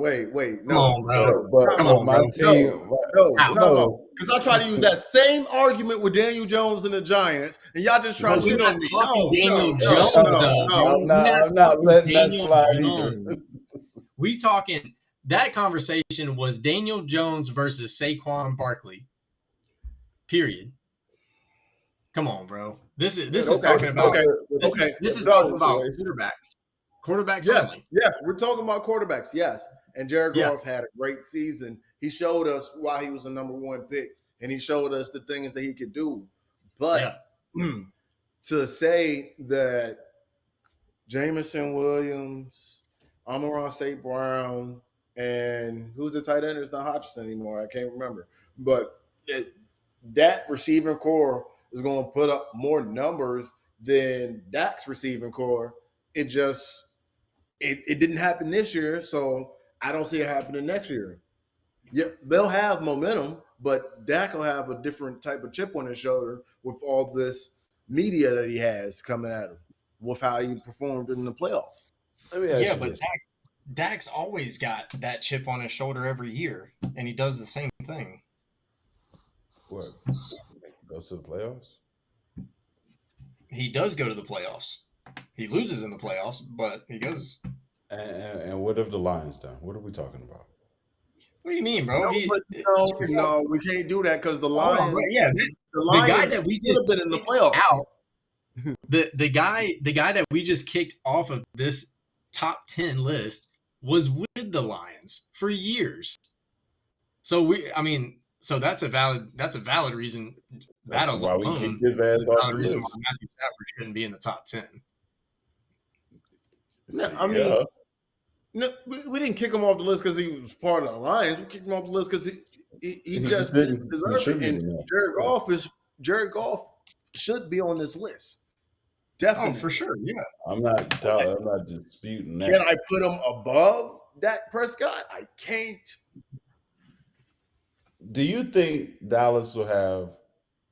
Wait. Come on, bro. Come on, my team. No. Because I try to use that same argument with Daniel Jones and the Giants, and y'all just trying to We're shit not on me. talking Daniel No, Jones, no, though. no. I'm not letting that Daniel slide Jones. either. We talking that conversation was Daniel Jones versus Saquon Barkley. Period. Come on, bro. This is talking about this is talking about quarterbacks. Quarterbacks only. Yes, we're talking about quarterbacks. Yes, and Jared Goff had a great season. He showed us why he was the number 1 pick, and he showed us the things that he could do. But to say that Jameson Williams, Amon-Ra St. Brown, and who's the tight end? It's not Hutchinson anymore. I can't remember. But that receiving core is going to put up more numbers than Dak's receiving core. It just It didn't happen this year, so I don't see it happening next year. Yeah, they'll have momentum, but Dak will have a different type of chip on his shoulder with all this media that he has coming at him with how he performed in the playoffs. Let me ask Yeah, you but this. Dak's always got that chip on his shoulder every year, and he does the same thing. What? Goes to the playoffs? He does go to the playoffs. He loses in the playoffs, but he goes. And what have the Lions done? What are we talking about? What do you mean, bro? No, but no, we can't do that because the Hold on, bro. Lions, Yeah, the guy Lions that we should just have been in the kicked playoffs. out, the guy that we just kicked off of this top 10 list was with the Lions for years. So so that's a valid reason. That's That why we alone kicked his is ass a off valid the reason why list. Matthew Stafford shouldn't be in the top 10. No, I mean, Yeah. no, we didn't kick him off the list because he was part of the Lions. We kicked him off the list because he He just just didn't didn't deserve it. contribute And enough. Jared Goff should be on this list. Oh, Definitely. for sure. Yeah. I'm not disputing that. Can I put him above Dak Prescott? I can't. Do you think Dallas will have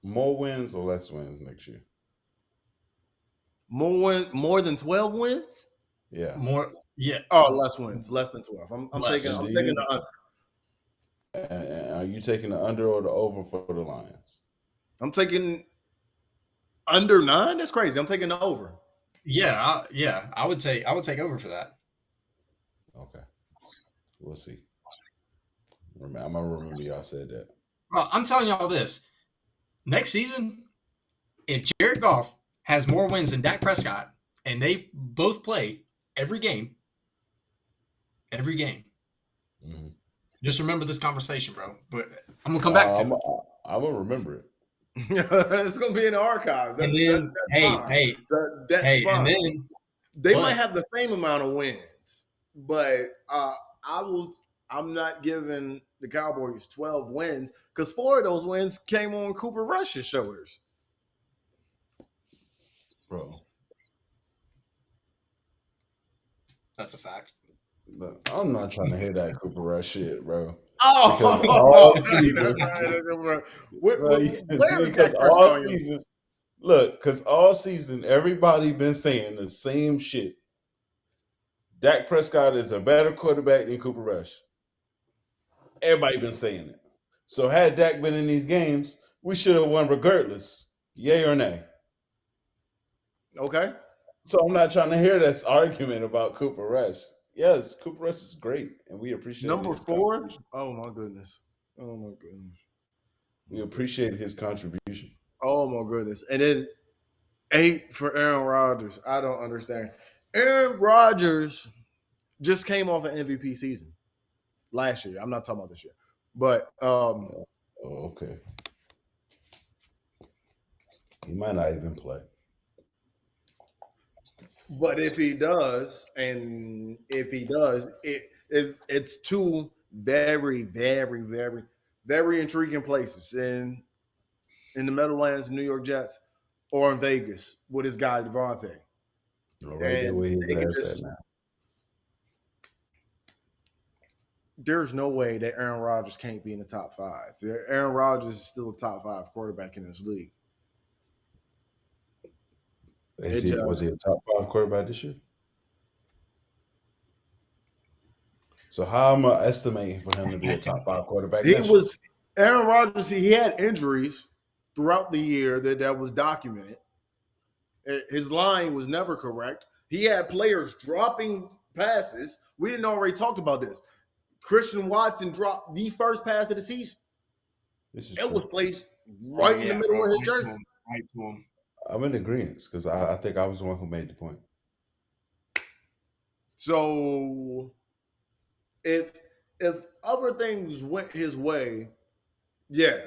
more wins or less wins next year? More than 12 wins? Yeah. More. Yeah. Oh, less wins, less than 12. I'm Less. taking the under. And are you taking the under or the over for the Lions? I'm taking under 9. That's crazy. I'm taking the over. Yeah. I would take over for that. Okay. We'll see. I'm gonna remember y'all said that. Well, I'm telling y'all this. Next season, if Jared Goff has more wins than Dak Prescott, and they both play every game, Mm-hmm. just remember this conversation, bro. But I'm gonna come back to it. I'm gonna remember it. It's gonna be in the archives. And then, That's fine. and then They might have the same amount of wins, but I'm not giving the Cowboys 12 wins because 4 of those wins came on Cooper Rush's shoulders. Bro. that's a fact. Look, I'm not trying to hear that Cooper Rush shit, bro. Oh, because all season, everybody been saying the same shit. Dak Prescott is a better quarterback than Cooper Rush. Everybody been saying it. So had Dak been in these games, we should have won regardless. Yay or nay? Okay. So I'm not trying to hear this argument about Cooper Rush. Yes, Cooper Rush is great, and we appreciate number his 4. contribution. Oh my goodness. Oh my goodness. We appreciate his contribution. Oh my goodness. And then 8 for Aaron Rodgers. I don't understand. Aaron Rodgers just came off an MVP season last year. I'm not talking about this year. But Oh, okay. He might not even play. But if he does, it's 2 very, very, very, very intriguing places in the Meadowlands, New York Jets, or in Vegas with his guy Devontae. Right there where he's at now. There's no way that Aaron Rodgers can't be in the top 5. Aaron Rodgers is still a top 5 quarterback in this league. Was he a top 5 quarterback this year? So how am I estimating for him to be a top 5 quarterback? Aaron Rodgers. He had injuries throughout the year that was documented. His line was never correct. He had players dropping passes. We didn't already talked about this. Christian Watson dropped the first pass of the season. It was placed right in the middle of his jersey. Right to him. I'm in agreement because I think I was the one who made the point. So if other things went his way, yeah.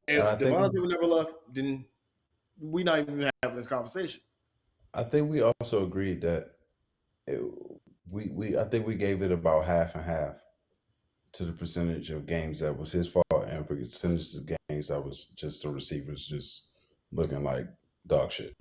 If Devontae would never left, then we're not even having this conversation. I think we also agreed that I think we gave it about half and half to the percentage of games that was his fault and percentage of games that was just the receivers just looking like dog shit.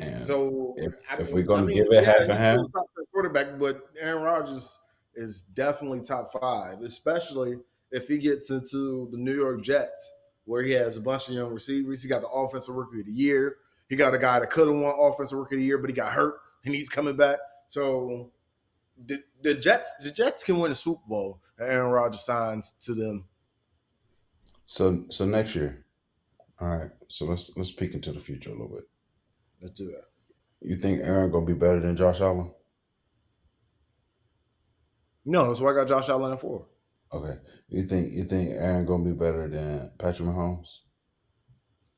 And So if we're going to give it yeah, half and he's half, still a top 10 quarterback, but Aaron Rodgers is definitely top 5, especially if he gets into the New York Jets, where he has a bunch of young receivers. He got the offensive rookie of the year. He got a guy that could have won offensive rookie of the year, but he got hurt and he's coming back. So the Jets can win a Super Bowl, and Aaron Rodgers signs to them. so next year, all right. So let's peek into the future a little bit. Let's do that. You think Aaron gonna be better than Josh Allen? No, that's why I got Josh Allen at 4. Okay. You think Aaron gonna be better than Patrick Mahomes,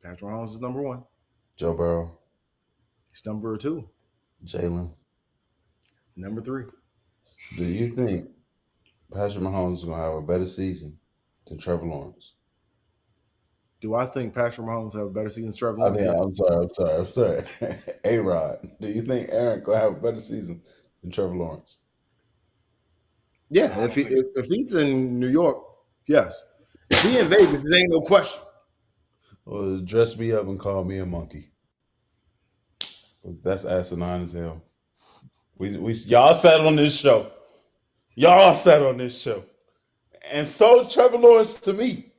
Patrick Mahomes is number 1. Joe Burrow, He's number 2. Jalen? Number 3. Do you think Patrick Mahomes is gonna have a better season than Trevor Lawrence? Do I think Patrick Mahomes have a better season than Trevor I Lawrence? mean, I'm sorry. A-Rod, do you think Aaron gonna have a better season than Trevor Lawrence? Yeah, if he's in New York, yes. If he in Vegas, there ain't no question. Well, dress me up and call me a monkey. That's asinine as hell. Y'all sat on this show. Y'all sat on this show. And so Trevor Lawrence to me.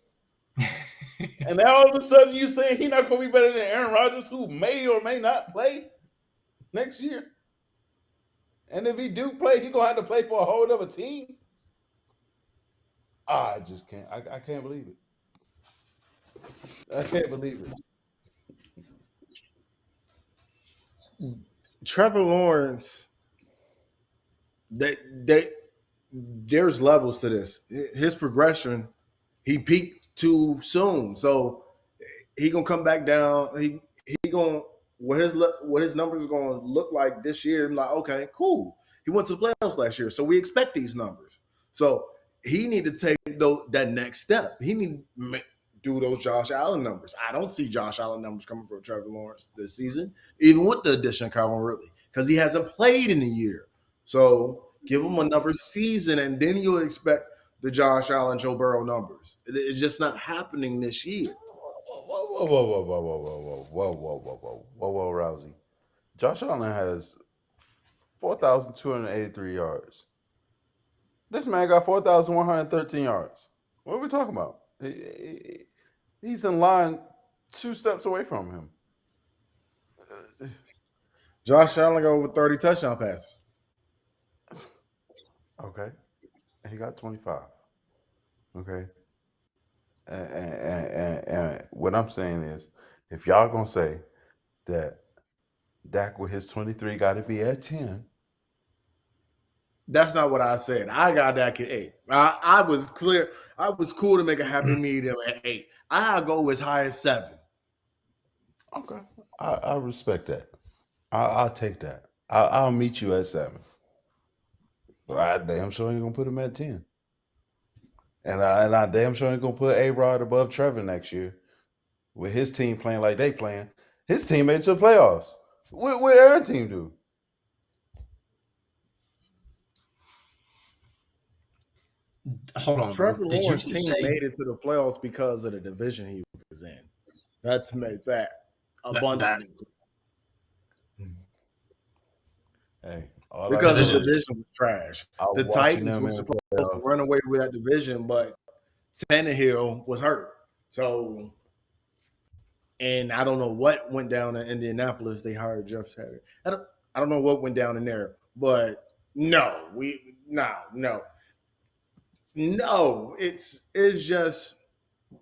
And now all of a sudden you say he's not going to be better than Aaron Rodgers, who may or may not play next year. And if he do play, he's going to have to play for a whole other team. I just can't. I can't believe it. I can't believe it. Trevor Lawrence, there's levels to this. His progression, he peaked too soon, so he gonna come back down. He gonna what his numbers are gonna look like this year. I'm like, okay, cool. He went to the playoffs last year, so we expect these numbers. So he need to take that next step. He need to do those Josh Allen numbers. I don't see Josh Allen numbers coming from Trevor Lawrence this season, even with the addition of Calvin Ridley, because he hasn't played in a year. So give him another season, and then you'll expect the Josh Allen, Joe Burrow numbers. It's just not happening this year. Whoa, Rousey. Josh Allen has 4,283 yards. This man got 4,113 yards. What are we talking about? He's in line 2 steps away from him. Josh Allen got over 30 touchdown passes. Okay. He got 25. Okay. And what I'm saying is, if y'all gonna say that Dak with his 23 got to be at 10. That's not what I said. I got Dak at 8. I was clear. I was cool to make a happy medium at 8. I'll go as high as 7. Okay. I respect that. I'll take that. I'll meet you at 7. But I damn sure ain't gonna put him at 10. And I damn sure ain't gonna put A-Rod above Trevor next year. With his team playing like they playing. His team made it to the playoffs. What Aaron team do? Hold on, Trevor did you Lawrence's just team say made it to the playoffs because of the division he was in. That's made that abundantly. Hey, Because the division was trash. The watching Titans them were in the supposed to run away with that division, but Tannehill was hurt. So, and I don't know what went down in Indianapolis. They hired Jeff Saturday. I don't know what went down in there, but no. It's just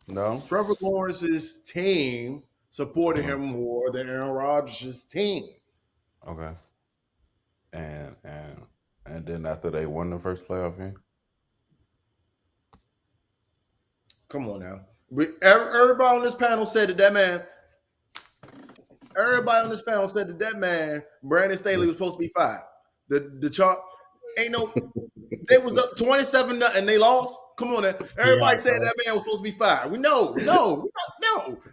No. Trevor Lawrence's team supported him more than Aaron Rodgers' team. Okay. And then after they won the first playoff game? Come on now. Everybody on this panel said that man. Everybody on this panel said that man, Brandon Staley, was supposed to be fired. The chart ain't no. They was up 27 and they lost. Come on now. Everybody said that man was supposed to be fired. We know. No.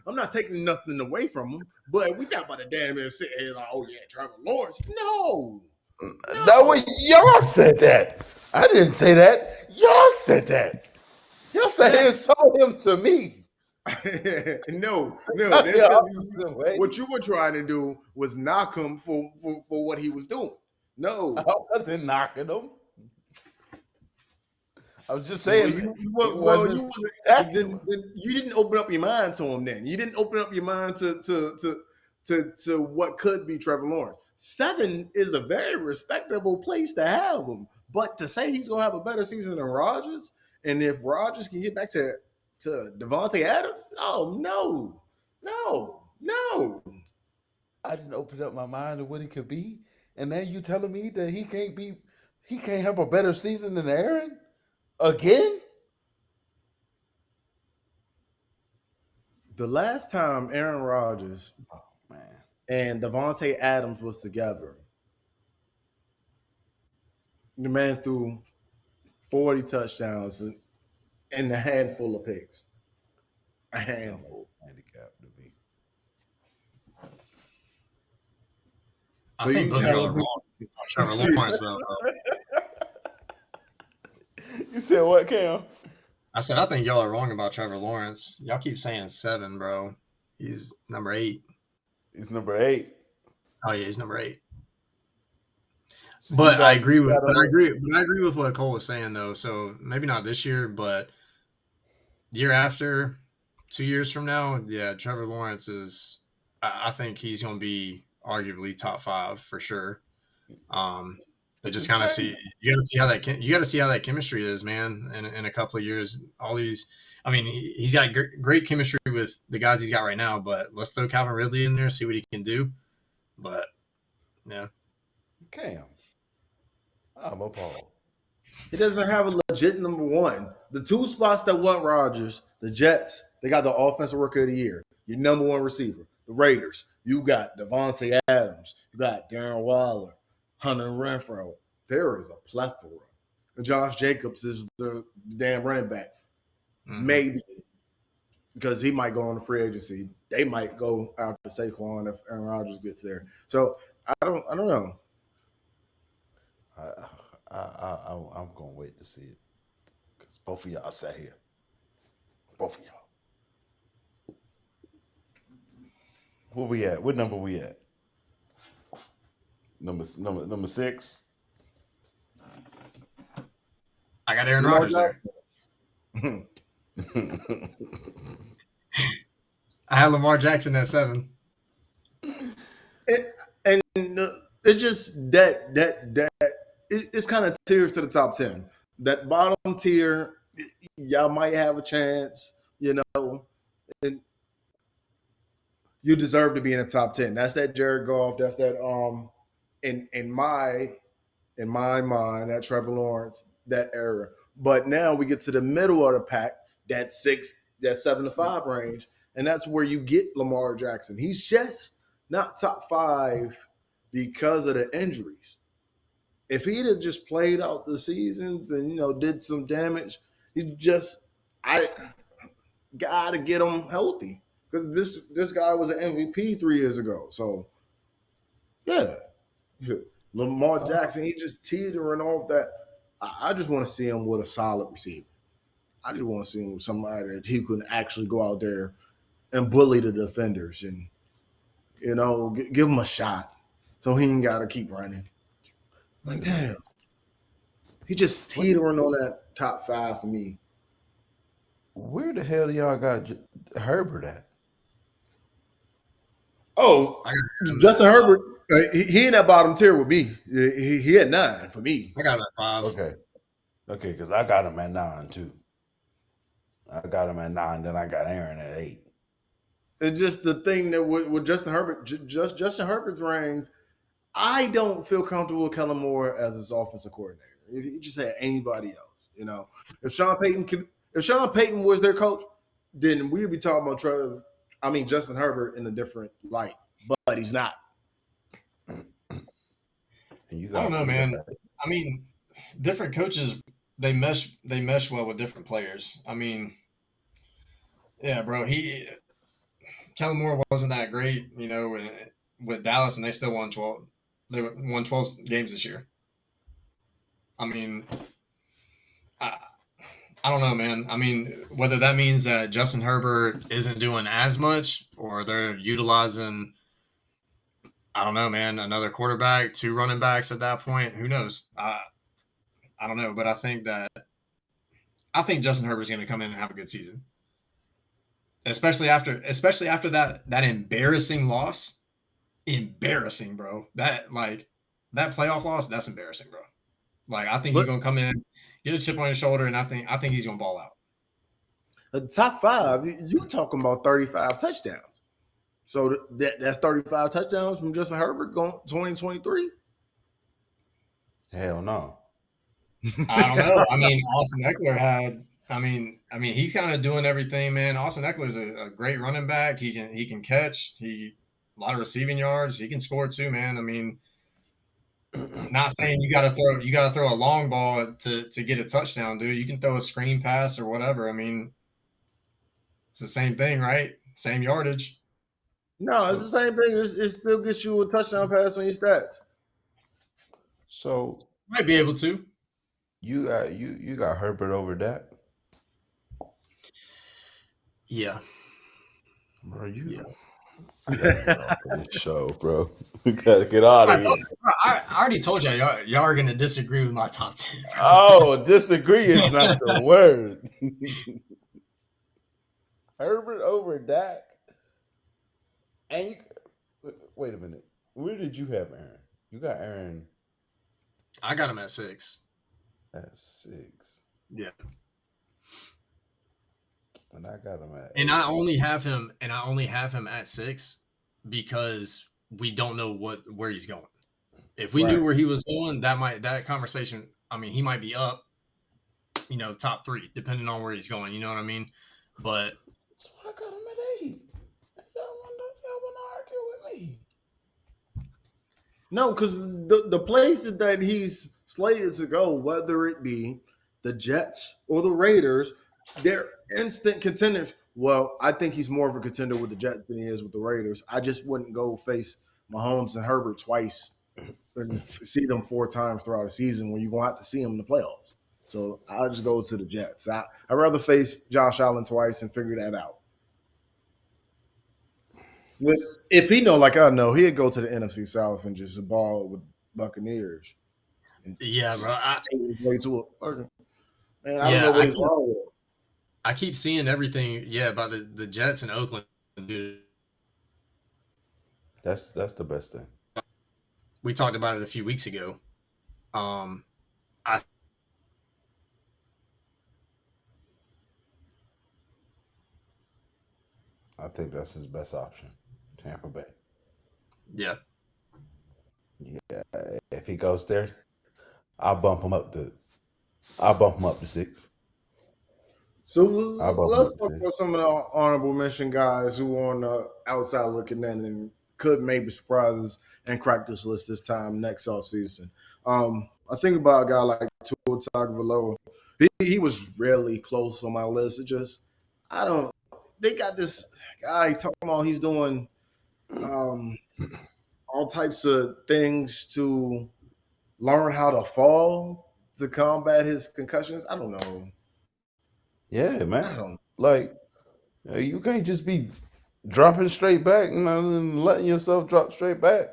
I'm not taking nothing away from him, but we not about to damn near sit here like, oh yeah, Trevor Lawrence. No. That was y'all said that. I didn't say that. Y'all said that. Y'all said he sold him to me. No, Not that's the because opposite way. what you were trying to do was knock him for what he was doing. I No, wasn't knocking him. I was just well, saying it you wasn't wasn't. spectacular. Then you didn't open up your mind to him. Then you didn't open up your mind to what could be Trevor Lawrence. 7 is a very respectable place to have him, but to say he's gonna have a better season than Rodgers, and if Rodgers can get back to Devontae Adams, oh no. I didn't open up my mind to what he could be, and now you telling me that he can't have a better season than Aaron again? The last time Aaron Rodgers Oh man, and Devontae Adams was together, the man threw 40 touchdowns and a handful of picks. A handful. handicap to me. I think both of y'all are wrong on Trevor Lawrence, though. You said what, Cam? I said I think y'all are wrong about Trevor Lawrence. Y'all keep saying 7, bro. He's number 8. He's number 8. Oh yeah, he's number 8. So But I agree with what Cole was saying though. So maybe not this year, but year after, 2 years from now, yeah, Trevor Lawrence is. I think he's going to be arguably top 5 for sure. But just kind of see you got to see how that chemistry is, man. In a couple of years, all these. I mean, he's got great chemistry with the guys he's got right now. But let's throw Calvin Ridley in there, see what he can do. But yeah, Cam, I'm appalled. He doesn't have a legit number 1. The 2 spots that want Rodgers, the Jets, they got the offensive rookie of the year. Your number 1 receiver. The Raiders, you got Devontae Adams. You got Darren Waller, Hunter Renfrow. There is a plethora. And Josh Jacobs is the damn running back. Mm-hmm. Maybe because he might go on the free agency. They might go after Saquon if Aaron Rodgers gets there. So I don't know. I'm gonna wait to see it because both of y'all sat here. Both of y'all. Where we at? What number we at? Number 6. I got Aaron Rodgers there. I had Lamar Jackson at 7. And it's just that it's kind of tiers to the top 10. That bottom tier, y'all might have a chance, and you deserve to be in the top 10. That's that Jared Goff. That's that in my mind, that Trevor Lawrence, that era. But now we get to the middle of the pack, that 7 to 5 range, and that's where you get Lamar Jackson. He's just not top 5 because of the injuries. If he'd have just played out the seasons and did some damage, I gotta get him healthy because this guy was an MVP 3 years ago. So yeah, Lamar Jackson, he just teetering off that. I just want to see him with a solid receiver. I just want to see him with somebody that he can actually go out there and bully the defenders and give him a shot so he ain't got to keep running. Like, damn. He just teetering on that top 5 for me. Where the hell do y'all got Herbert at? Oh, Justin Herbert, he in that bottom tier with me. He had 9 for me. I got him at 5. Okay, because I got him at 9 too. I got him at 9, then I got Aaron at 8. It's just the thing that with Justin Herbert, Justin Herbert's reigns, I don't feel comfortable with Kellen Moore as his offensive coordinator. If you just had anybody else, if Sean Payton was their coach, then we'd be talking about Justin Herbert in a different light, but he's not. I don't know, man. I mean, different coaches they mesh well with different players. I mean, yeah, bro. Kellen Moore wasn't that great, with Dallas, and they still won 12. They won 12 games this year. I mean, I don't know, man. I mean, whether that means that Justin Herbert isn't doing as much, or they're utilizing, I don't know, man, another quarterback, two running backs at that point. Who knows? I don't know, but I think Justin Herbert's going to come in and have a good season, especially after that embarrassing loss. Embarrassing, bro. That playoff loss. That's embarrassing, bro. Like I think he's But going to come in, get a chip on his shoulder, and I think he's going to ball out. the top five, you talking about 35 touchdowns. So that's 35 touchdowns from Justin Herbert going 2023. Hell no. I don't know. I mean, Austin Eckler had. He's kind of doing everything, man. Austin Eckler's a great running back. He can catch. A lot of receiving yards. He can score too, man. I mean, not saying you got to throw a long ball to get a touchdown, dude. You can throw a screen pass or whatever. I mean, it's the same thing, right? Same yardage. No, it's the same thing. It still gets you a touchdown pass on your stats. So Might be able to. you got Herbert over Dak, Yeah. bro. Yeah. I gotta get off of this show, bro. We gotta get out of here. I already told y'all are gonna disagree with my top 10. Bro. Oh, disagree is not the word. Herbert over Dak. And wait a minute. Where did you have Aaron? You got Aaron I got him at 6. at 6. Yeah. And I got him at 8. And I only have him at 6 because we don't know where he's going. If we knew where he was going, that conversation, I mean, he might be up, top 3, depending on where he's going. You know what I mean? But That's why I got him at 8. Y'all want to argue with me? No, because the places that he's slated to go, whether it be the Jets or the Raiders, they're instant contenders. Well, I think he's more of a contender with the Jets than he is with the Raiders. I just wouldn't go face Mahomes and Herbert twice and see them 4 times throughout a season when you're going to have to see them in the playoffs. So I'll just go to the Jets. I'd rather face Josh Allen twice and figure that out. If he know, like I know, he'd go to the NFC South and just ball with Buccaneers. yeah, bro. Man, I don't know what he's wrong with. I keep seeing everything, about the Jets in Oakland, dude. That's the best thing. We talked about it a few weeks ago. I think that's his best option. Tampa Bay. Yeah. Yeah. If he goes there, I'll bump him up to 6. So let's talk about some of the honorable mention guys who are on the outside looking in and could maybe surprise us and crack this list this time next offseason. I think about a guy like Tua Tagovailoa. He was really close on my list. They got this guy talking about he's doing all types of things to learn how to fall to combat his concussions. I don't know. Yeah, man. Like, you can't just be dropping straight back and letting yourself drop straight back.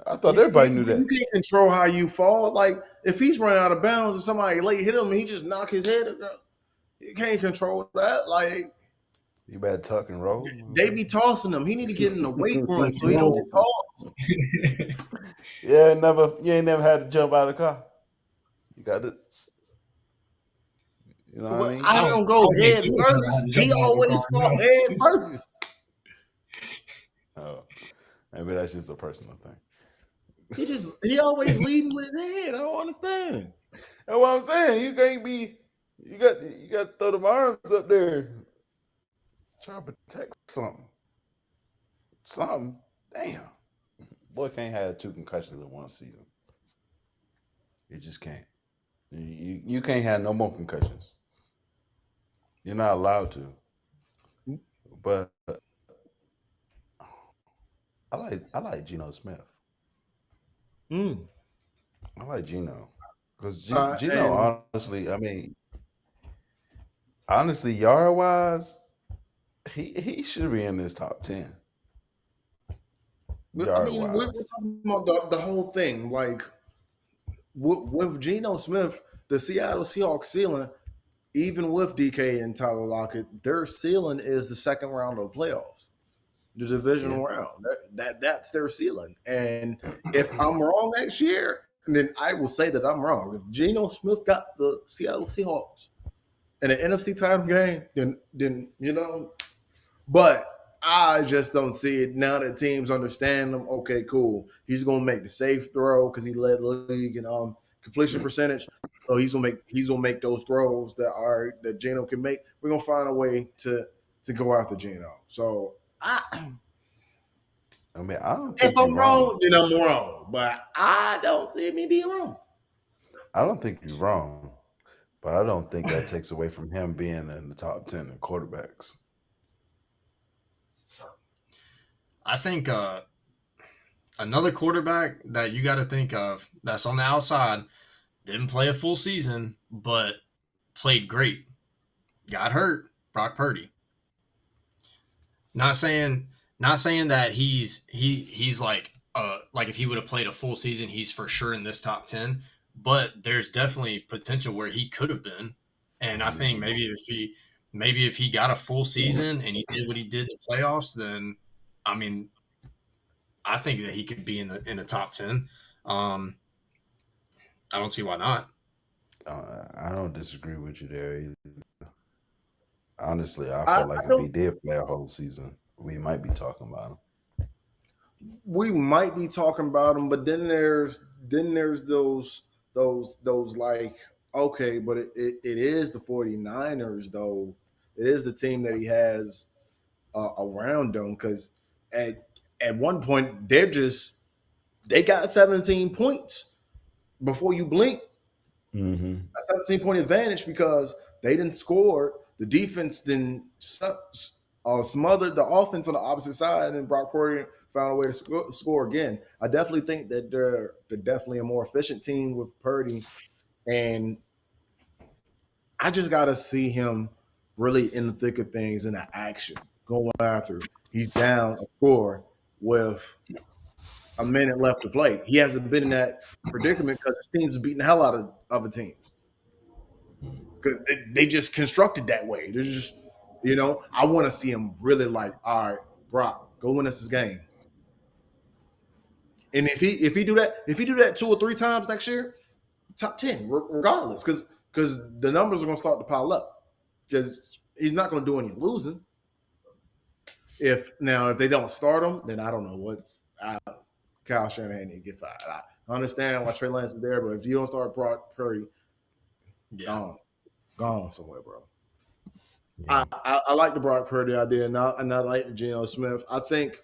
I thought everybody knew that. You can't control how you fall. Like, if he's running out of bounds and somebody late hit him and he just knock his head up, you can't control that. Like, you better tuck and roll. They be tossing him. He need to get in the weight room so he don't get tossed. You ain't never had to jump out of the car. You got to. You know what I mean? I don't go head first. He always fall head first. Oh, maybe that's just a personal thing. He always leading with his head. I don't understand. That's what I'm saying. You can't be. You got to throw them arms up there. Try to protect something. Damn. Boy can't have 2 concussions in one season. You just can't. You can't have no more concussions. You're not allowed to. But I like Geno Smith. I like Geno. Because Geno, honestly, I mean, Honestly, yard wise, he should be in this top 10. I Yard mean, we're wise. talking about the whole thing. Like with Geno Smith, the Seattle Seahawks ceiling, even with DK and Tyler Lockett, their ceiling is the second round of the playoffs, the divisional Yeah. round. That's their ceiling. And if I'm wrong next year, then I will say that I'm wrong. If Geno Smith got the Seattle Seahawks in an NFC title game, then but I just don't see it now that teams understand him. Okay, cool. He's gonna make the safe throw because he led the league in completion percentage. So he's gonna make those throws that Geno can make. We're gonna find a way to go after Geno. So I mean, I don't if think you're I'm wrong. wrong, then I'm wrong. But I don't see me being wrong. I don't think you're wrong, but I don't think that takes away from him being in the top 10 in quarterbacks. I think another quarterback that you got to think of that's on the outside didn't play a full season, but played great. Got hurt. Brock Purdy. Not saying that he's like if he would have played a full season, he's for sure in this top 10. But there's definitely potential where he could have been, and I think maybe if he got a full season and he did what he did in the playoffs, then I mean I think that he could be in the top 10. Um, I don't see why not. I don't disagree with you there either. Honestly, I I feel like if he don't. did play a whole season, we might be talking about him. We might be talking about him, but then there's those like okay, but it is the 49ers though. It is the team that he has around him because at at one point they got 17 points before you blink. Mm-hmm. A 17-point advantage because they didn't score. The defense then smothered the offense on the opposite side, and then Brock Purdy found a way to score again. I definitely think that they're definitely a more efficient team with Purdy, and I just got to see him really in the thick of things in the action, going after. He's down a score with a minute left to play. He hasn't been in that predicament because his team's beating the hell out of other teams. Because they just constructed that way. They're just, I want to see him really like, all right, Brock, go win us this game. And if he do that 2 or 3 times next year, top 10 regardless, because the numbers are going to start to pile up. Because he's not going to do any losing. If they don't start him, then I don't know what. Kyle Shanahan need to get fired. I understand why Trey Lance is there, but if you don't start Brock Purdy, Yeah. gone somewhere, bro. Yeah. I like the Brock Purdy idea, and I like the Geno Smith. I think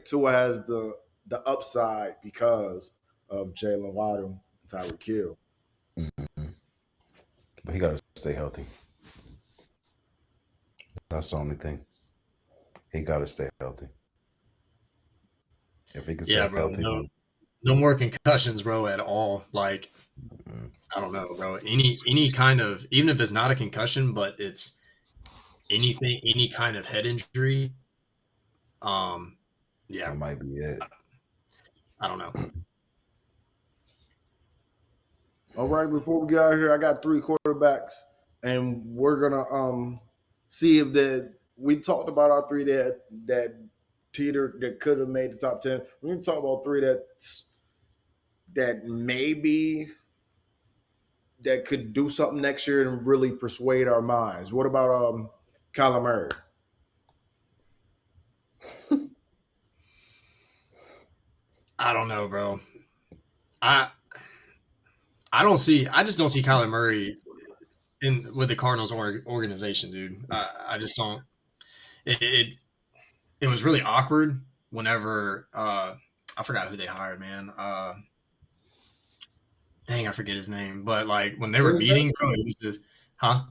Tua has the upside because of Jalen Waddle and Tyreek Hill. Mm-hmm. But he got to stay healthy. That's the only thing. He got to stay healthy. If he can Yeah, stay bro. healthy, No more concussions, bro, at all. Like mm, I don't know, bro. Any kind of, even if it's not a concussion, but it's any kind of head injury. Yeah, that might be it. I don't know. All right, before we get out of here, I got 3 quarterbacks, and we're gonna see if we talked about our 3 that teeter that could have made the top 10. We're gonna talk about 3 that maybe that could do something next year and really persuade our minds. What about Kyler Murray? I don't know, bro. I I just don't see Kyler Murray in with the Cardinals organization, dude. I just don't. It it was really awkward whenever I forgot who they hired, man. Dang, I forget his name. But like when they were Kingsbury? meeting, bro, it was just, huh?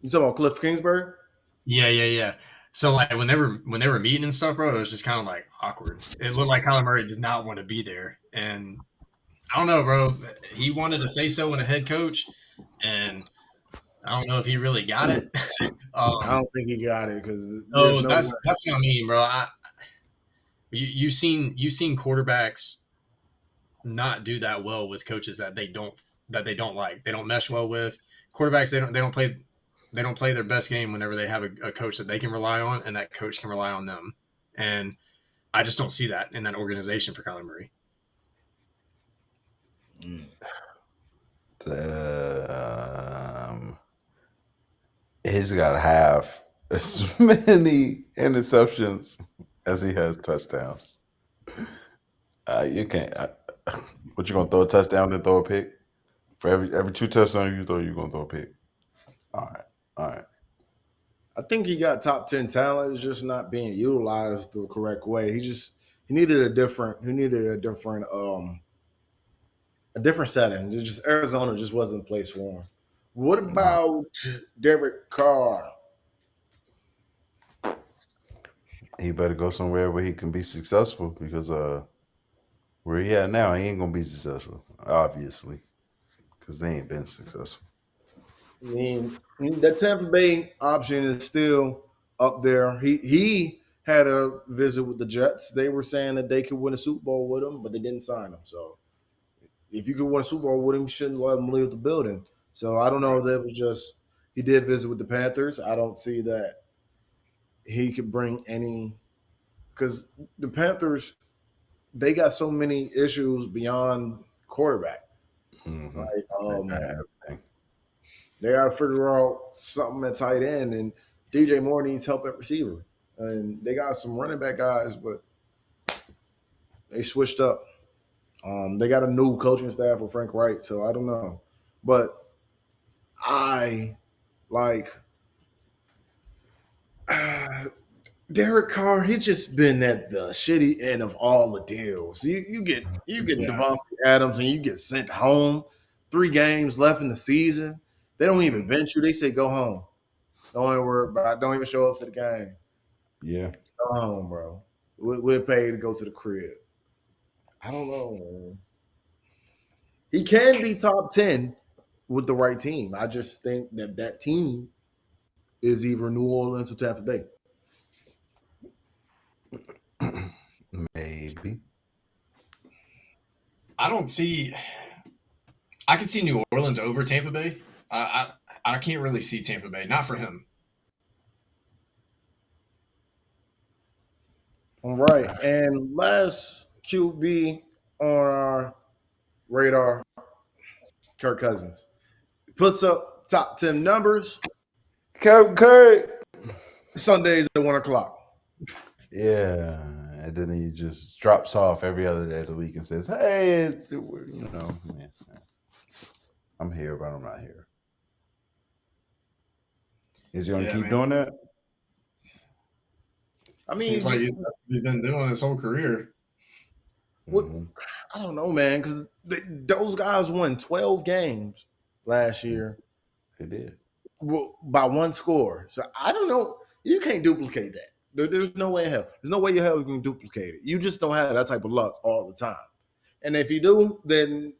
You talking about Cliff Kingsbury? Yeah, yeah, yeah. So like when they were meeting and stuff, bro, it was just kind of like awkward. It looked like Kyler Murray did not want to be there, and I don't know, bro. He wanted to say so when a head coach, and I don't know if he really got it. I don't think he got it because there's So no way. that's what I mean, bro. You've seen quarterbacks not do that well with coaches that they don't like. They don't mesh well with quarterbacks. They don't play their best game whenever they have a coach that they can rely on and that coach can rely on them. And I just don't see that in that organization for Kyler Murray. He's got to have as many interceptions as he has touchdowns. You can't. What you gonna throw a touchdown and throw a pick? For every 2 touchdowns you throw, you're gonna throw a pick. All right. I think he got top 10 talent. It's just not being utilized the correct way. He needed a different setting. It's just Arizona just wasn't the place for him. What about Derek Carr? He better go somewhere where he can be successful because where he at now, he ain't gonna be successful, obviously, because they ain't been successful. I mean, the Tampa Bay option is still up there. He had a visit with the Jets. They were saying that they could win a Super Bowl with him, but they didn't sign him. So if you could win a Super Bowl with him, you shouldn't let him leave the building. So I don't know if that was just he did visit with the Panthers. I don't see that he could bring any because the Panthers they got so many issues beyond quarterback. Mm-hmm. Like, Everything. they got to figure out something at tight end, and DJ Moore needs help at receiver. And they got some running back guys, but they switched up. They got a new coaching staff with Frank Wright, so I don't know. But I like Derek Carr. He's just been at the shitty end of all the deals. You get Devontae Adams and you get sent home. 3 games left in the season. They don't even bench you. They say go home. Don't even worry about it. Don't even show up to the game. Yeah. Go home, bro. We're paid to go to the crib. I don't know, man. He can be top 10 with the right team. I just think that team is either New Orleans or Tampa Bay. Maybe. I can see New Orleans over Tampa Bay. I can't really see Tampa Bay. Not for him. All right. And last QB on our radar, Kirk Cousins. Puts up top 10 numbers. Kurt. Sundays at 1 o'clock. Yeah. And then he just drops off every other day of the week and says, hey, man, I'm here, but I'm not here. Is he going to keep doing that? I mean, seems like he's been doing his whole career. I don't know, man, because those guys won 12 games last year. They did. By 1 score. So I don't know. You can't duplicate that. There's no way in hell. There's no way in hell you can duplicate it. You just don't have that type of luck all the time. And if you do, then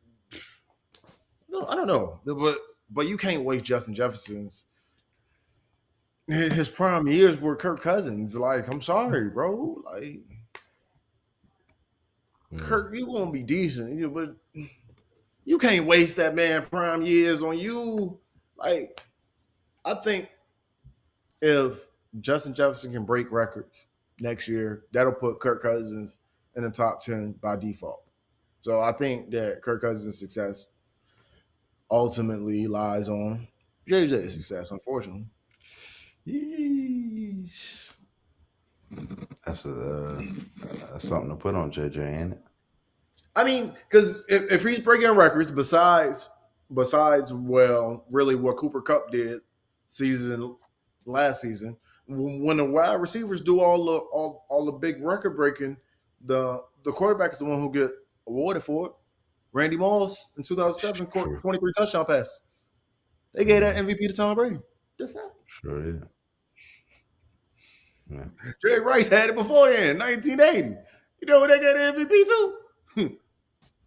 I don't know. But you can't waste Justin Jefferson's. His prime years were Kirk Cousins. Like, I'm sorry, bro. Like, Kirk, you gonna be decent, but you can't waste that man prime years on you. Like, I think if Justin Jefferson can break records next year, that'll put Kirk Cousins in the top 10 by default. So I think that Kirk Cousins' success ultimately lies on JJ's success, unfortunately. Yeesh. That's something to put on JJ, ain't it? I mean, because if he's breaking records, besides, well, really what Cooper Kupp did last season, when the wide receivers do all the big record breaking, the quarterback is the one who get awarded for it. Randy Moss in 2007, 23 touchdown passes. They gave that MVP to Tom Brady. Sure did. Yeah. Jerry Rice had it before then, 1980. You know what they got the MVP to?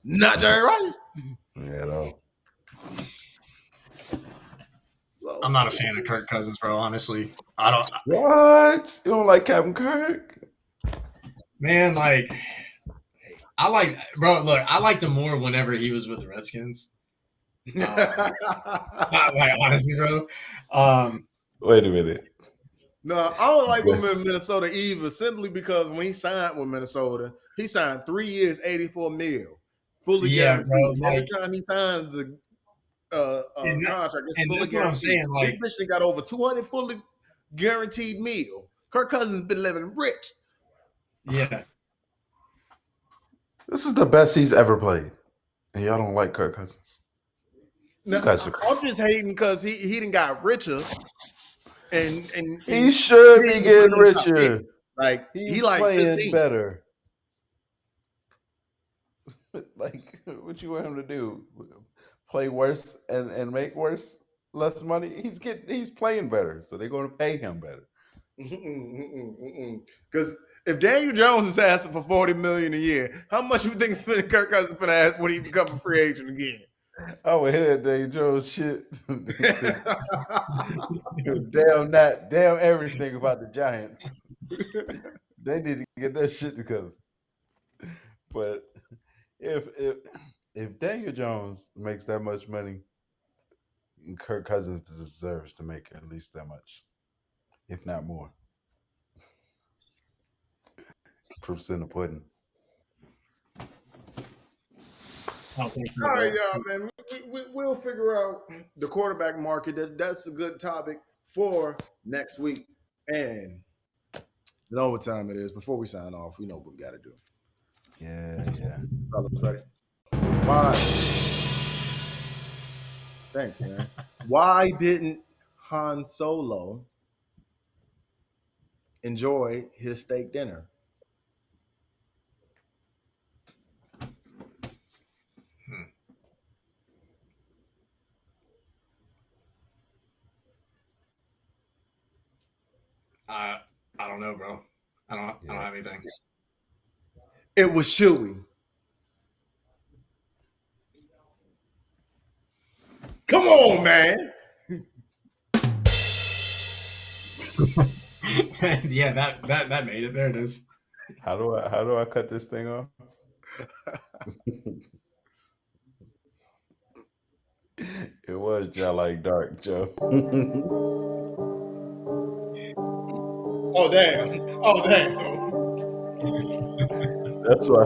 Not Jerry Rice. Yeah, at all. I'm not a fan of Kirk Cousins, bro. Honestly, I don't. What? You don't like Captain Kirk? Man, like I like, bro. Look, I liked him more whenever he was with the Redskins. Like honestly, bro. Wait a minute. No, I don't like him in Minnesota either, simply because when he signed with Minnesota, he signed 3 years, $84 million, fully Yeah, guaranteed. bro. Every Like, time he signs the contract, it's and fully that's what I'm guaranteed. saying. Like, This bitch got over 200 fully guaranteed meal. Kirk Cousins been living rich. yeah, This is the best he's ever played, and y'all don't like Kirk Cousins. Now, You guys are I'm just hating because he done got richer, and He should he be ain't getting putting in the top 10. richer. Like He's he like playing 15. better. Like, what you want him to do? Play worse and make less money? He's playing better, so they're going to pay him better. Because if Daniel Jones is asking for $40 million a year, how much you think Kirk Cousins is going to ask when he become a free agent again? I would hit that Daniel Jones shit. Damn everything about the Giants. They need to get that shit together. But if Daniel Jones makes that much money, Kirk Cousins deserves to make at least that much, if not more. Proof's in the pudding. I don't think so, All right, bro. y'all, man. We'll figure out the quarterback market. That's a good topic for next week. And you know what time it is. Before we sign off, we know what we got to do. Yeah. Fellas, ready? Why? Thanks, man. Why didn't Han Solo enjoy his steak dinner? I don't know, bro. I don't have anything. It was Chewie. Come on, man. Yeah, that made it. There it is. How do I cut this thing off? It was Joe like dark, Joe. Oh damn. That's why